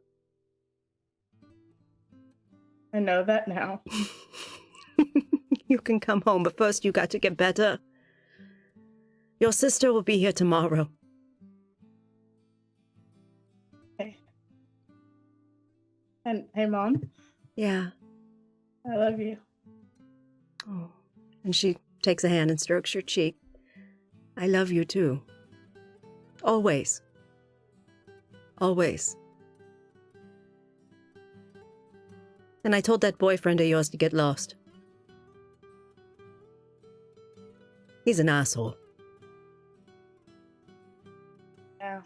I know that now. You can come home, but first you got to get better. Your sister will be here tomorrow. Hey. And hey, Mom. Yeah. I love you. Oh. And she takes a hand and strokes your cheek. I love you too. Always. Always. And I told that boyfriend of yours to get lost. He's an asshole. Yeah.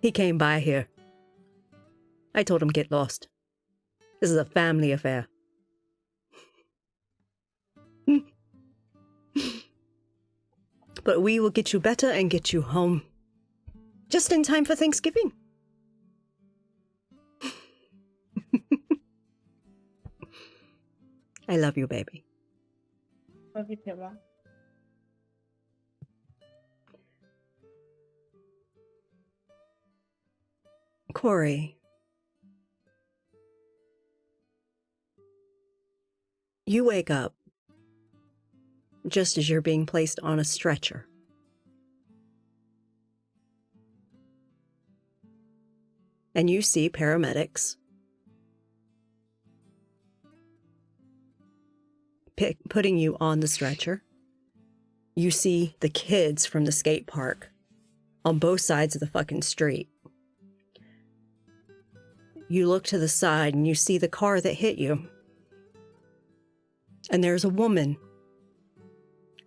He came by here. I told him get lost. This is a family affair. But we will get you better and get you home. Just in time for Thanksgiving. I love you, baby. Love you too, Mom. Corey. You wake up just as you're being placed on a stretcher. And you see paramedics putting you on the stretcher. You see the kids from the skate park on both sides of the fucking street. You look to the side and you see the car that hit you. And there's a woman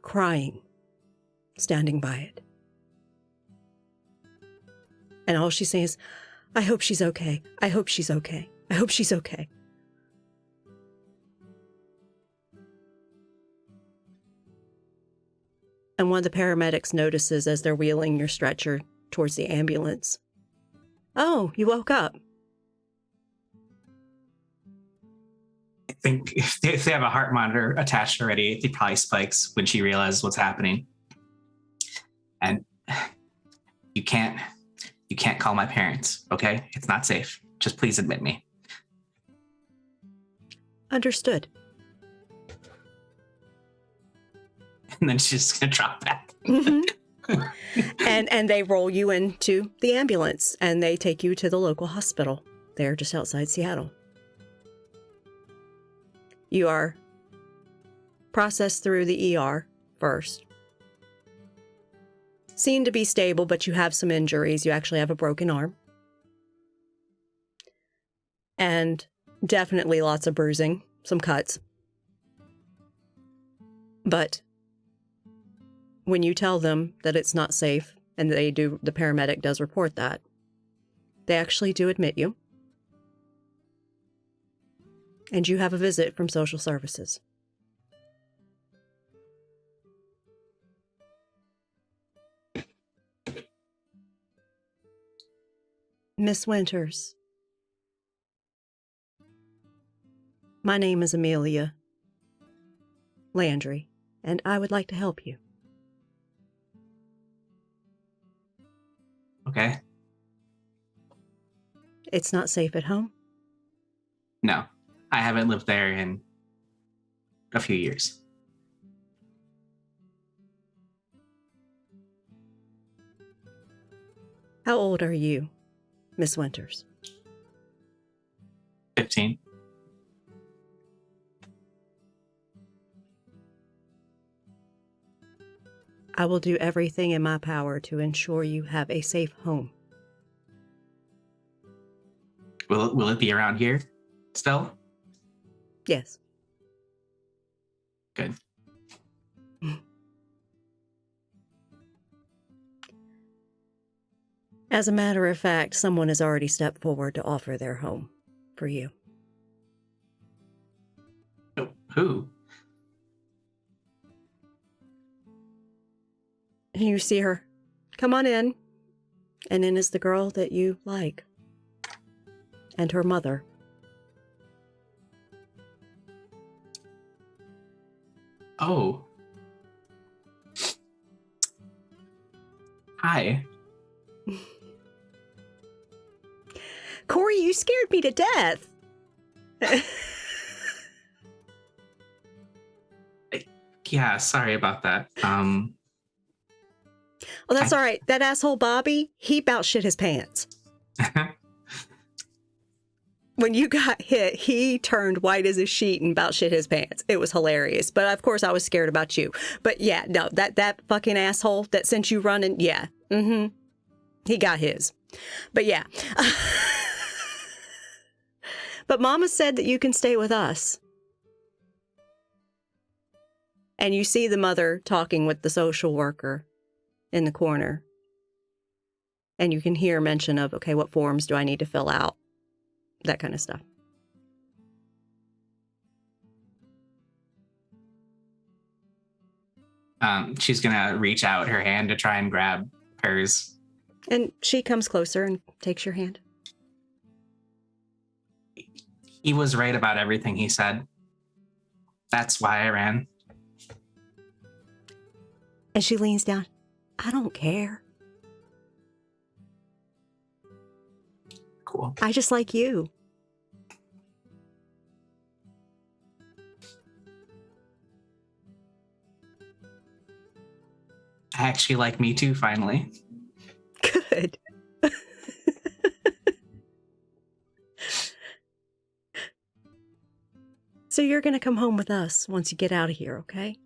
crying, standing by it. And all she's saying is, I hope she's okay. I hope she's okay. I hope she's okay. And one of the paramedics notices as they're wheeling your stretcher towards the ambulance. Oh, you woke up. I think if they have a heart monitor attached already, it probably spikes when she realizes what's happening. And you can't call my parents, okay? It's not safe. Just please admit me. Understood. And then she's just gonna drop back. Mm-hmm. And they roll you into the ambulance and they take you to the local hospital there just outside Seattle. You are processed through the ER first. Seen to be stable, but you have some injuries. You actually have a broken arm. And definitely lots of bruising, some cuts. But when you tell them that it's not safe, and the paramedic does report that, they actually do admit you. And you have a visit from social services. Miss Winters, my name is Amelia Landry, and I would like to help you. Okay. It's not safe at home? No, I haven't lived there in a few years. How old are you, Miss Winters? 15. I will do everything in my power to ensure you have a safe home. Will it be around here still? Yes. Good. As a matter of fact, someone has already stepped forward to offer their home for you. Who? You see her. Come on in. And in is the girl that you like. And her mother. Oh. Hi. Corey, you scared me to death. Yeah, sorry about that. Oh, that's all right. That asshole Bobby, he about shit his pants. When you got hit, he turned white as a sheet and about shit his pants. It was hilarious. But of course, I was scared about you. But yeah, no, that fucking asshole that sent you running, yeah. Mm-hmm. He got his. But yeah. But Mama said that you can stay with us. And you see the mother talking with the social worker in the corner. And you can hear mention of, okay, what forms do I need to fill out? That kind of stuff. She's gonna reach out her hand to try and grab hers. And she comes closer and takes your hand. He was right about everything he said. That's why I ran. And she leans down. I don't care. Cool. I just like you. I actually like me too, finally. Good. So you're going to come home with us once you get out of here, okay?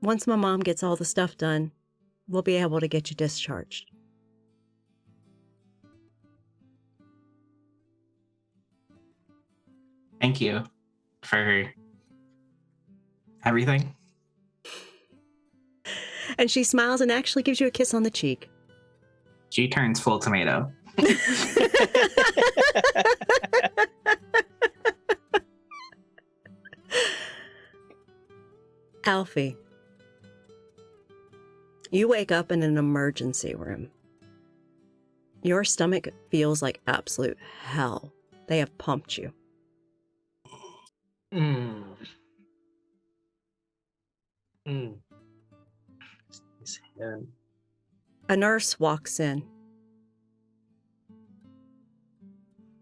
Once my mom gets all the stuff done, we'll be able to get you discharged. Thank you for everything. And she smiles and actually gives you a kiss on the cheek. She turns full tomato. Alfie, you wake up in an emergency room. Your stomach feels like absolute hell. They have pumped you. His hand. A nurse walks in.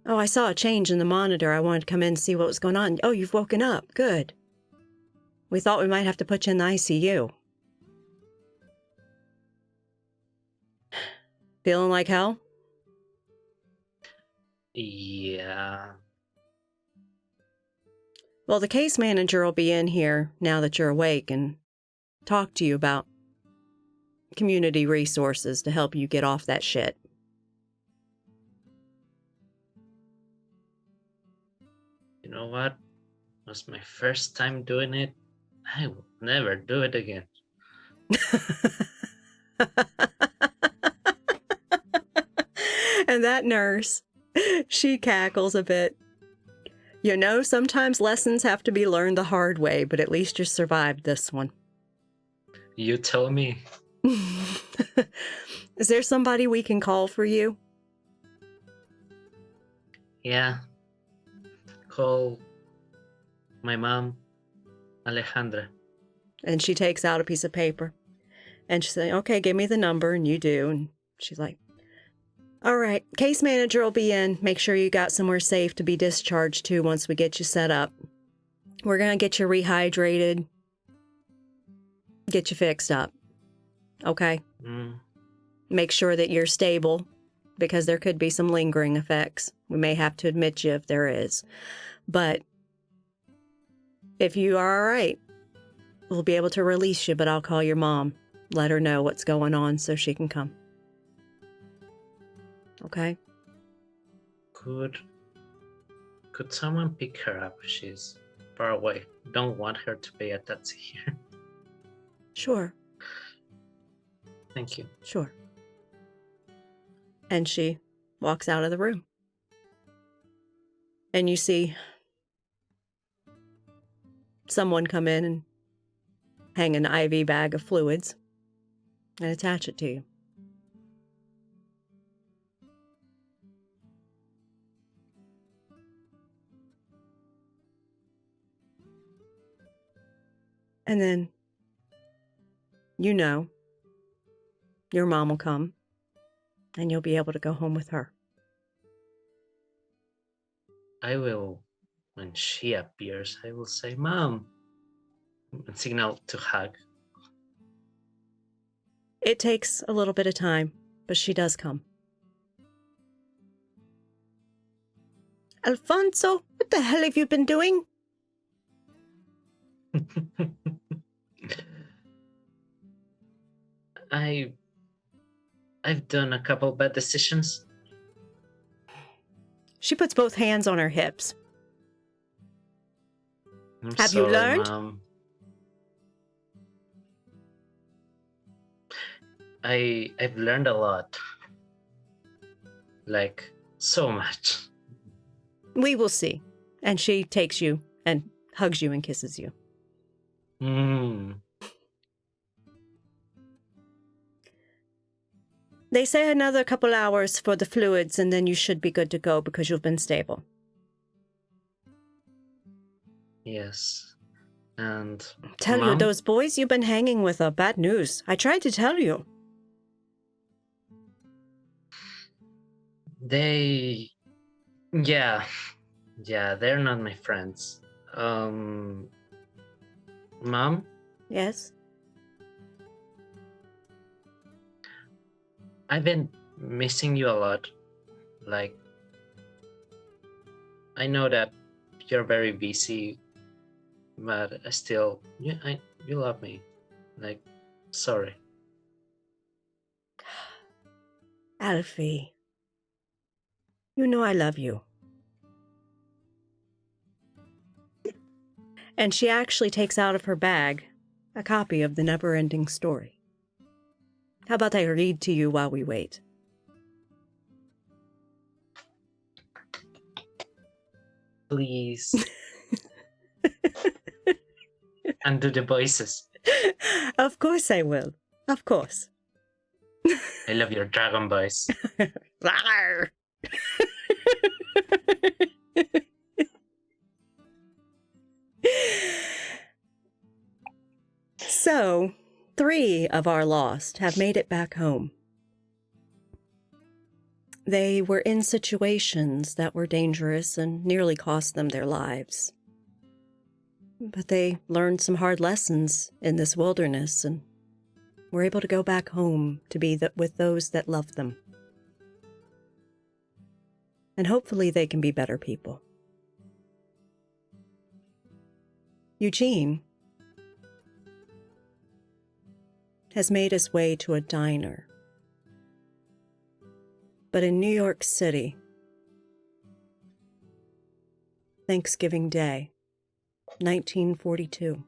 Oh, I saw a change in the monitor. I wanted to come in and see what was going on. Oh, you've woken up. Good. We thought we might have to put you in the ICU. Feeling like hell? Yeah. Well, the case manager will be in here now that you're awake and talk to you about community resources to help you get off that shit. You know what? It was my first time doing it. I will never do it again. And that nurse, she cackles a bit. You know, sometimes lessons have to be learned the hard way, but at least you survived this one. You tell me. Is there somebody we can call for you? Yeah. Call my mom, Alejandra. And she takes out a piece of paper. And she's like, okay, give me the number, and you do. And she's like, all right, case manager will be in. Make sure you got somewhere safe to be discharged to once we get you set up. We're going to get you rehydrated, get you fixed up. Okay? Make sure that you're stable, because there could be some lingering effects. We may have to admit you if there is. But if you are all right, we'll be able to release you, but I'll call your mom. Let her know what's going on so she can come. Okay? Could someone pick her up? She's far away. Don't want her to pay a taxi here. Sure. Thank you. Sure. And she walks out of the room. And you see someone come in and hang an IV bag of fluids and attach it to you. And then, you know, your mom will come and you'll be able to go home with her. I will, when she appears, I will say, Mom, and signal to hug. It takes a little bit of time, but she does come. Alfonso, what the hell have you been doing? I've done a couple bad decisions. She puts both hands on her hips. I'm Have you sorry, learned? Mom. I've learned a lot. Like, so much. We will see. And she takes you and hugs you and kisses you. They say another couple hours for the fluids, and then you should be good to go because you've been stable. Yes. And Tell you, Mom? those boys you've been hanging with are bad news. I tried to tell you. Yeah, they're not my friends. Mom, Yes? I've been missing you a lot. Like, I know that you're very busy, but still, you love me. Like, sorry. Alfie, you know I love you. And she actually takes out of her bag a copy of The Never-Ending Story. How about I read to you while we wait? Please. And do the voices. Of course I will. Of course. I love your dragon voice. Rawr. So, 3 of our lost have made it back home. They were in situations that were dangerous and nearly cost them their lives. But they learned some hard lessons in this wilderness and were able to go back home to be with those that loved them. and hopefully they can be better people. Eugene has made his way to a diner. But in New York City, Thanksgiving Day, 1942,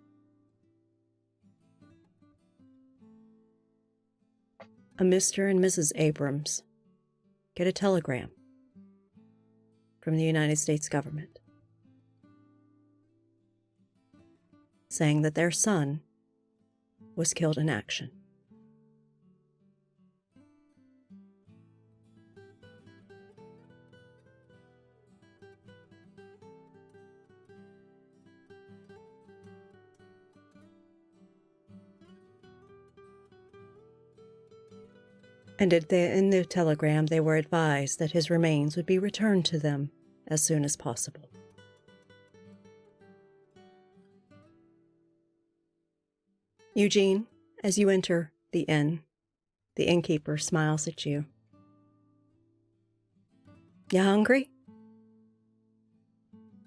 a Mr. and Mrs. Abrams get a telegram from the United States government saying that their son was killed in action. And in the telegram, they were advised that his remains would be returned to them as soon as possible. Eugene, as you enter the inn, the innkeeper smiles at you. You hungry?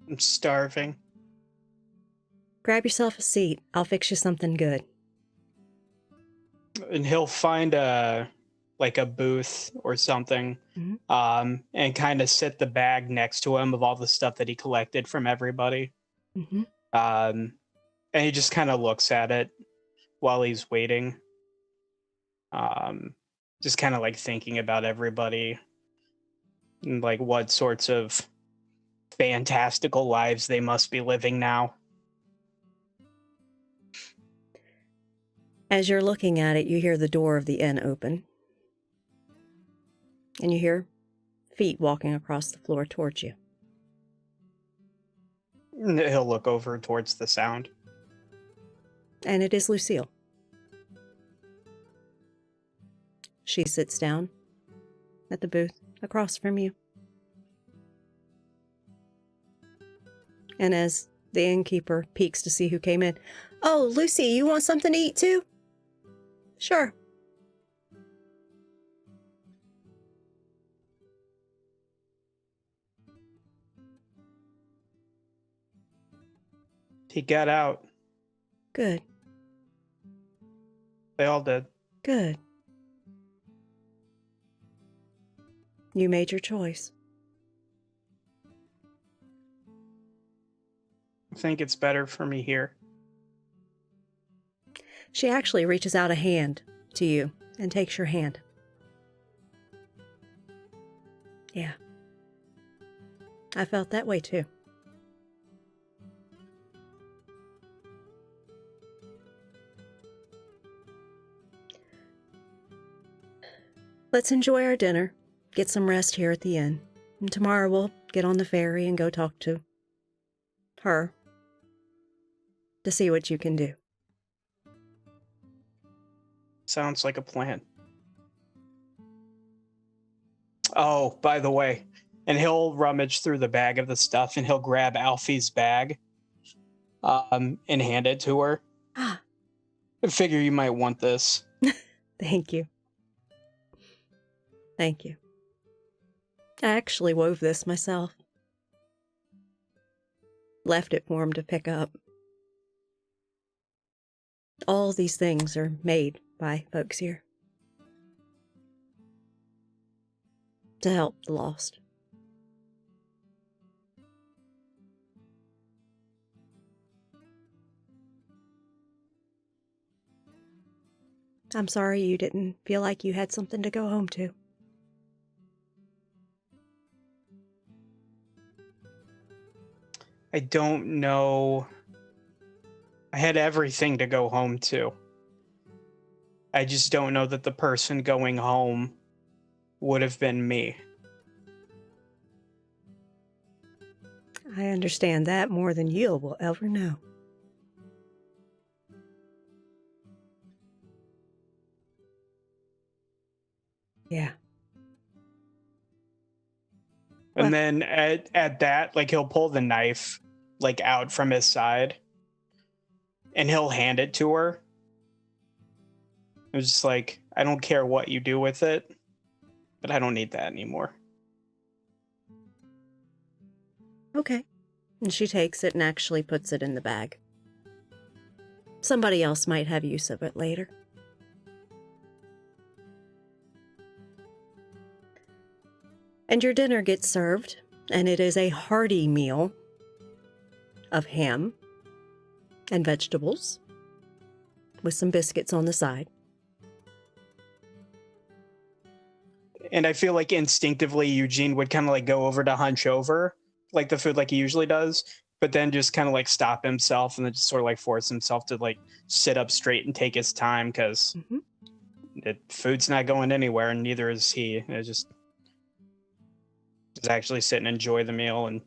I'm starving. Grab yourself a seat. I'll fix you something good. And he'll find a booth or something, and kind of sit the bag next to him of all the stuff that he collected from everybody. Mm-hmm. And he just kind of looks at it while he's waiting. Just kind of like thinking about everybody and like what sorts of fantastical lives they must be living now. As you're looking at it, you hear the door of the inn open. And you hear feet walking across the floor towards you. And he'll look over towards the sound. And it is Lucille. She sits down at the booth across from you. And as the innkeeper peeks to see who came in, "Oh, Lucy, you want something to eat too?" "Sure." He got out. "Good, They all did. good. You made your choice." I think it's better for me here. She actually reaches out a hand to you and takes your hand. "Yeah. I felt that way too." "Let's enjoy our dinner, get some rest here at the inn, and tomorrow we'll get on the ferry and go talk to her to see what you can do." Sounds like a plan. Oh, by the way, and he'll rummage through the bag of the stuff and he'll grab Alfie's bag and hand it to her. "Ah, I figure you might want this. thank you. Thank you. I actually wove this myself. Left it for him to pick up. All these things are made by folks here to help the lost. I'm sorry you didn't feel like you had something to go home to. I don't know. I had everything to go home to. I just don't know that the person going home would have been me. I understand that more than you will ever know. Yeah. And Well- then at that, like he'll pull the knife like out from his side and he'll hand it to her. It was just like, I don't care what you do with it, but I don't need that anymore. Okay. And she takes it and actually puts it in the bag. Somebody else might have use of it later. And your dinner gets served, and it is a hearty meal of ham and vegetables with some biscuits on the side. And I feel like instinctively Eugene would kind of like go over to hunch over like the food like he usually does, but then just kind of like stop himself and then just sort of like force himself to like sit up straight and take his time because the food's not going anywhere and neither is he. It's just actually sit and enjoy the meal and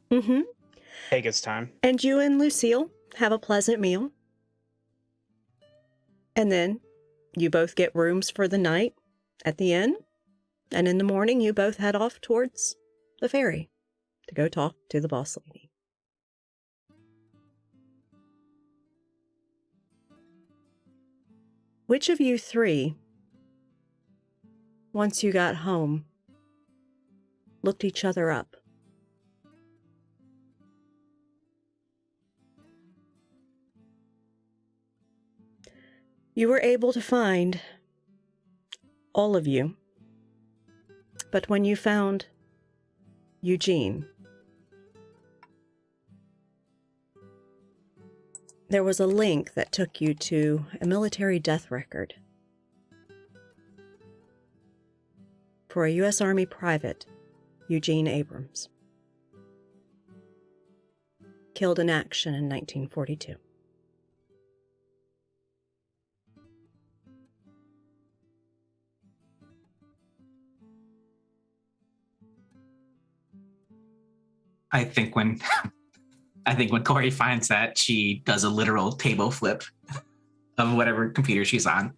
take his time. And you and Lucille have a pleasant meal. And then you both get rooms for the night at the inn. And in the morning, you both head off towards the ferry to go talk to the boss lady. Which of you three, once you got home, looked each other up? You were able to find all of you. But when you found Eugene, there was a link that took you to a military death record for a U.S. Army private, Eugene Abrams, killed in action in 1942. I think when Corey finds that, she does a literal table flip of whatever computer she's on.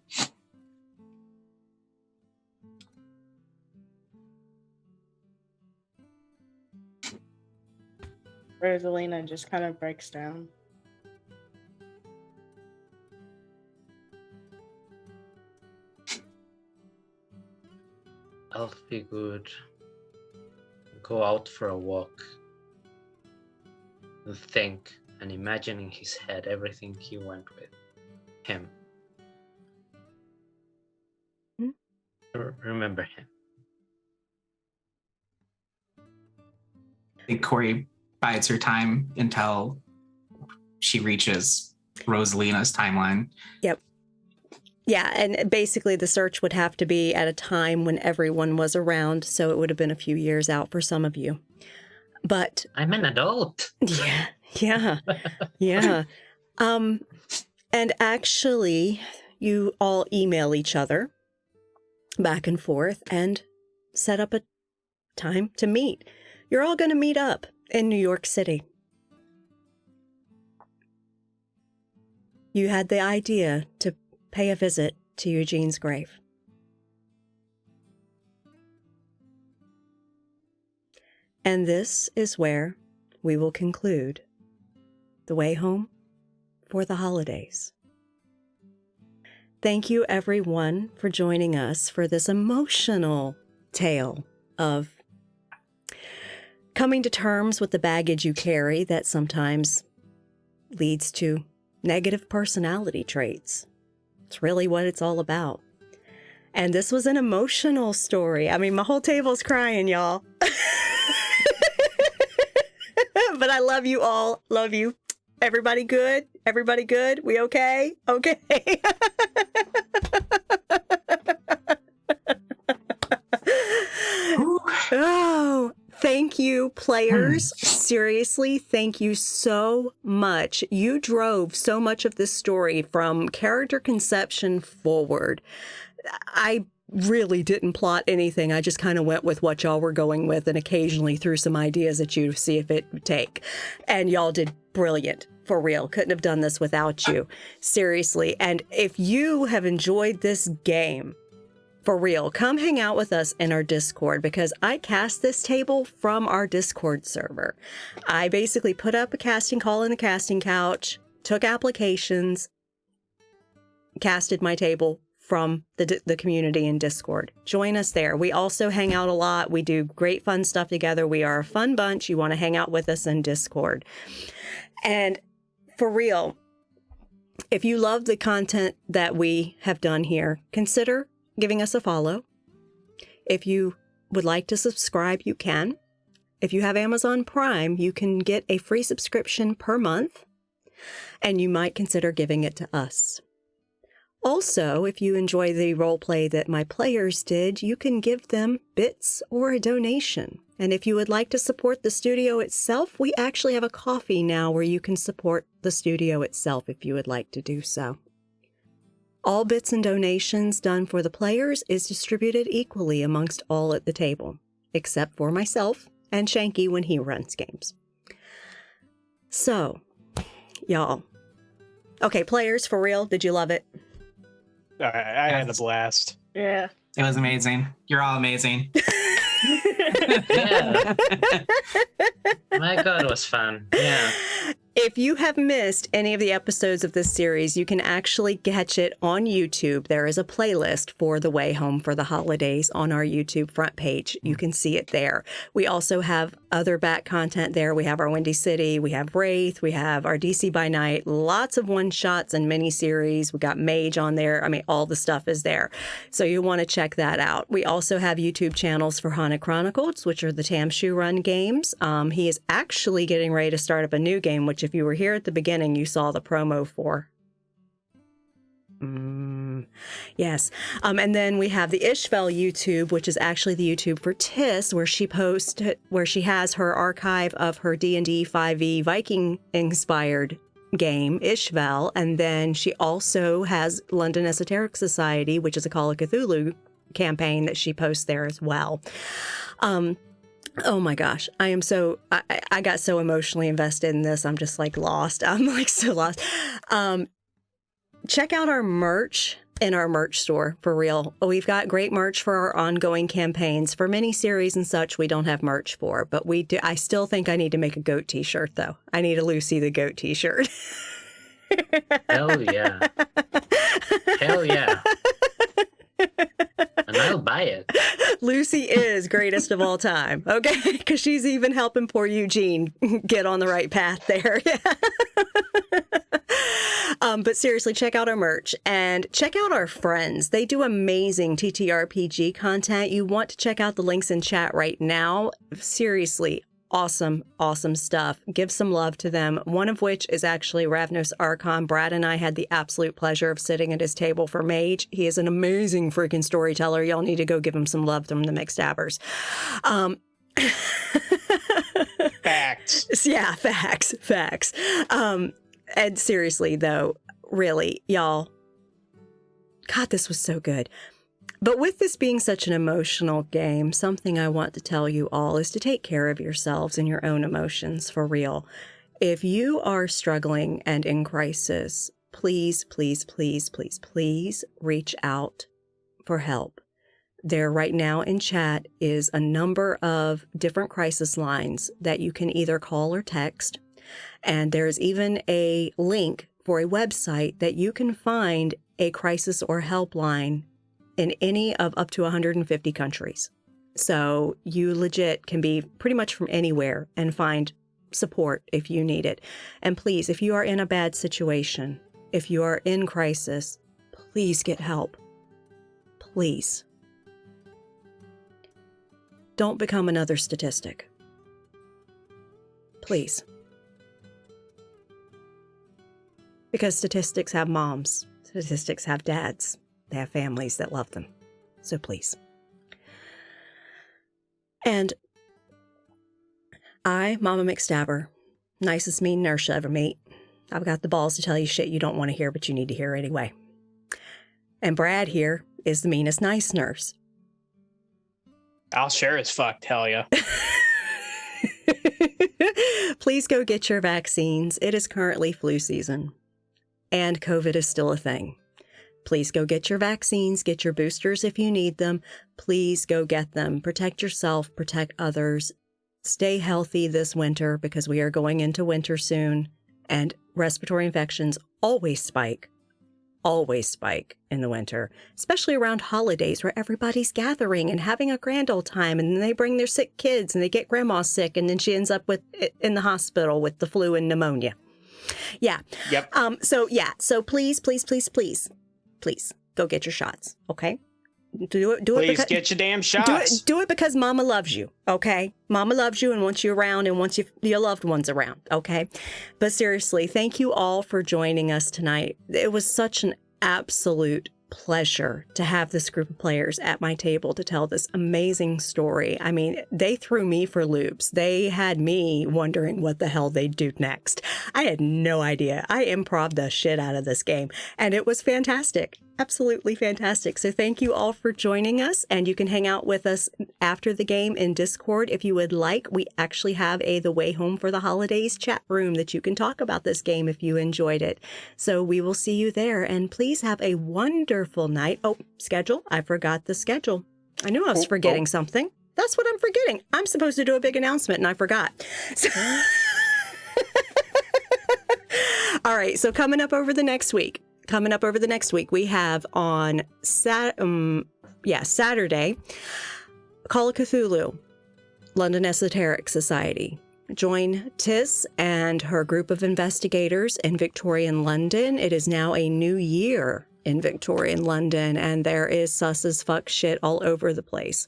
Rosalina just kind of breaks down. I'll figured go out for a walk and think and imagine in his head everything he went with him. Remember him. I think Corey bides her time until she reaches Rosalina's timeline. Yep. Yeah, and basically the search would have to be at a time when everyone was around, so it would have been a few years out for some of you. But I'm an adult. Yeah. And actually, you all email each other back and forth and set up a time to meet. You're all going to meet up in New York City. You had the idea to pay a visit to Eugene's grave. And this is where we will conclude The Way Home for the Holidays. Thank you, everyone, for joining us for this emotional tale of coming to terms with the baggage you carry that sometimes leads to negative personality traits. It's really what it's all about. And this was an emotional story. I mean, my whole table's crying, y'all. But I love you all. Love you. Everybody good? Everybody good? We okay? Okay. Oh, thank you, players. Seriously, thank you so much. You drove so much of this story from character conception forward. I really didn't plot anything. I just kind of went with what y'all were going with and occasionally threw some ideas at you to see if it would take. And y'all did brilliant. For real. Couldn't have done this without you. Seriously. And if you have enjoyed this game, for real, come hang out with us in our Discord because I cast this table from our Discord server. I basically put up a casting call in the casting couch, took applications, casted my table from the community in Discord. Join us there. We also hang out a lot. We do great fun stuff together. We are a fun bunch. You want to hang out with us in Discord. And for real, if you love the content that we have done here, consider giving us a follow. If you would like to subscribe, you can. If you have Amazon Prime, you can get a free subscription per month, and you might consider giving it to us. Also, if you enjoy the role play that my players did, you can give them bits or a donation. And if you would like to support the studio itself, we actually have a Ko-fi now where you can support the studio itself if you would like to do so. All bits and donations done for the players is distributed equally amongst all at the table, except for myself and Shanky when he runs games. So, y'all. Okay, players, for real, did you love it? I had a blast. Yeah. It was amazing. You're all amazing. Yeah. My God, it was fun. Yeah. If you have missed any of the episodes of this series, you can actually catch it on YouTube. There is a playlist for The Way Home for the Holidays on our YouTube front page. You can see it there. We also have other back content there. We have our Windy City, we have Wraith, we have our DC by Night, lots of one-shots and miniseries. We got Mage on there. I mean, all the stuff is there. So you want to check that out. We also have YouTube channels for Haunted Chronicles, which are the Tamshu Run games. He is actually getting ready to start up a new game, which if you were here at the beginning, you saw the promo for. Yes. And then we have the Ishvel YouTube, which is actually the YouTube for Tiss, where she has her archive of her D&D 5e Viking-inspired game, Ishvel. And then she also has London Esoteric Society, which is a Call of Cthulhu campaign that she posts there as well. Oh my gosh, I got so emotionally invested in this. I'm just like lost. I'm like so lost. Check out our merch in our merch store, for real. We've got great merch for our ongoing campaigns. For miniseries and such, we don't have merch for, but we do. I still think I need to make a goat t-shirt though. I need a Lucy the goat t-shirt. Hell yeah. Hell yeah. And I'll buy it. Lucy is greatest of all time, okay? Because she's even helping poor Eugene get on the right path there. But seriously, check out our merch and check out our friends. They do amazing TTRPG content. You want to check out the links in chat right now. Seriously, awesome, awesome stuff. Give some love to them. One of which is actually Ravnos Archon. Brad and I had the absolute pleasure of sitting at his table for Mage. He is an amazing freaking storyteller. Y'all need to go give him some love from the McStabbers. Facts. Yeah, facts. And seriously, though, really, y'all, God, this was so good. But with this being such an emotional game, something I want to tell you all is to take care of yourselves and your own emotions for real. If you are struggling and in crisis, please, please, please, please, please reach out for help. There right now in chat is a number of different crisis lines that you can either call or text. And there's even a link for a website that you can find a crisis or helpline in any of up to 150 countries. So you legit can be pretty much from anywhere and find support if you need it. And please, if you are in a bad situation, if you are in crisis, please get help. Please. Don't become another statistic. Please. Because statistics have moms. Statistics have dads. They have families that love them. So please. And I, Mama McStabber, nicest mean nurse you'll ever meet. I've got the balls to tell you shit you don't want to hear, but you need to hear anyway. And Brad here is the meanest nice nurse. I'll share as fuck, tell ya. Please go get your vaccines. It is currently flu season. And COVID is still a thing. Please go get your vaccines, get your boosters if you need them. Please go get them. Protect yourself, protect others. Stay healthy this winter because we are going into winter soon and respiratory infections always spike always spike in the winter, especially around holidays where everybody's gathering and having a grand old time, and then they bring their sick kids and they get grandma sick, and then she ends up in the hospital with the flu and pneumonia. Yeah. Yep. So please go get your shots. Okay. Do it. Please because, get your damn shots. Do it because Mama loves you. Okay. Mama loves you and wants you around and wants your loved ones around. Okay. But seriously, thank you all for joining us tonight. It was such an absolute pleasure to have this group of players at my table to tell this amazing story. I mean, they threw me for loops. They had me wondering what the hell they'd do next. I had no idea. I improv the shit out of this game, and it was fantastic. Absolutely fantastic. So thank you all for joining us, and you can hang out with us after the game in Discord if you would like. We actually have a The Way Home for the Holidays chat room that you can talk about this game if you enjoyed it. So we will see you there, and please have a wonderful night. Oh, schedule. I forgot the schedule. I knew I was forgetting something. That's what I'm forgetting. I'm supposed to do a big announcement, and I forgot. So all right. So coming up over the next week, we have on Saturday, Call of Cthulhu, London Esoteric Society. Join Tiss and her group of investigators in Victorian London. It is now a new year in Victorian London, and there is sus as fuck shit all over the place.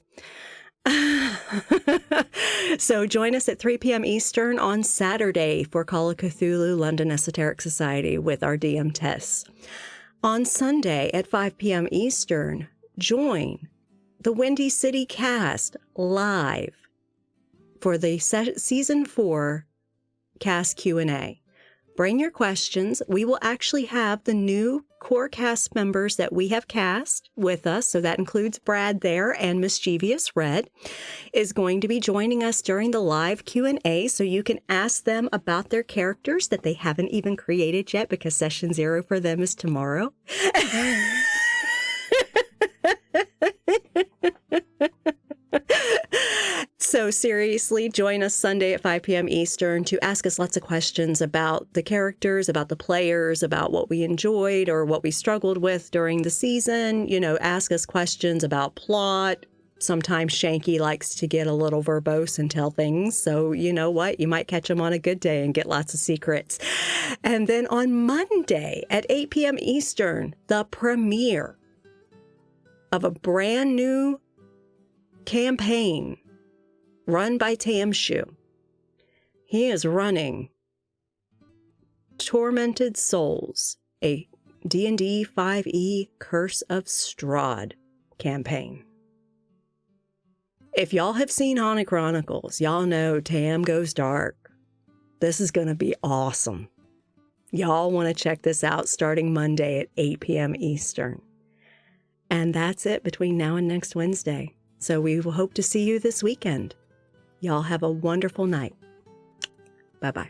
So join us at 3 p.m. Eastern on Saturday for Call of Cthulhu London Esoteric Society with our DM Tess. On Sunday at 5 p.m. Eastern, join the Windy City cast live for the Season 4 cast Q&A. Bring your questions. We will actually have the new core cast members that we have cast with us. So that includes Brad there, and Mischievous Red is going to be joining us during the live Q&A. So you can ask them about their characters that they haven't even created yet, because session 0 for them is tomorrow. So seriously, join us Sunday at 5 p.m. Eastern to ask us lots of questions about the characters, about the players, about what we enjoyed or what we struggled with during the season. You know, ask us questions about plot. Sometimes Shanky likes to get a little verbose and tell things. So you know what? You might catch him on a good day and get lots of secrets. And then on Monday at 8 p.m. Eastern, the premiere of a brand new campaign run by Tamshu. He is running Tormented Souls, a D&D 5e Curse of Strahd campaign. If y'all have seen Haunted Chronicles, y'all know Tam goes dark. This is going to be awesome. Y'all want to check this out starting Monday at 8 p.m. Eastern. And that's it between now and next Wednesday. So we will hope to see you this weekend. Y'all have a wonderful night. Bye-bye.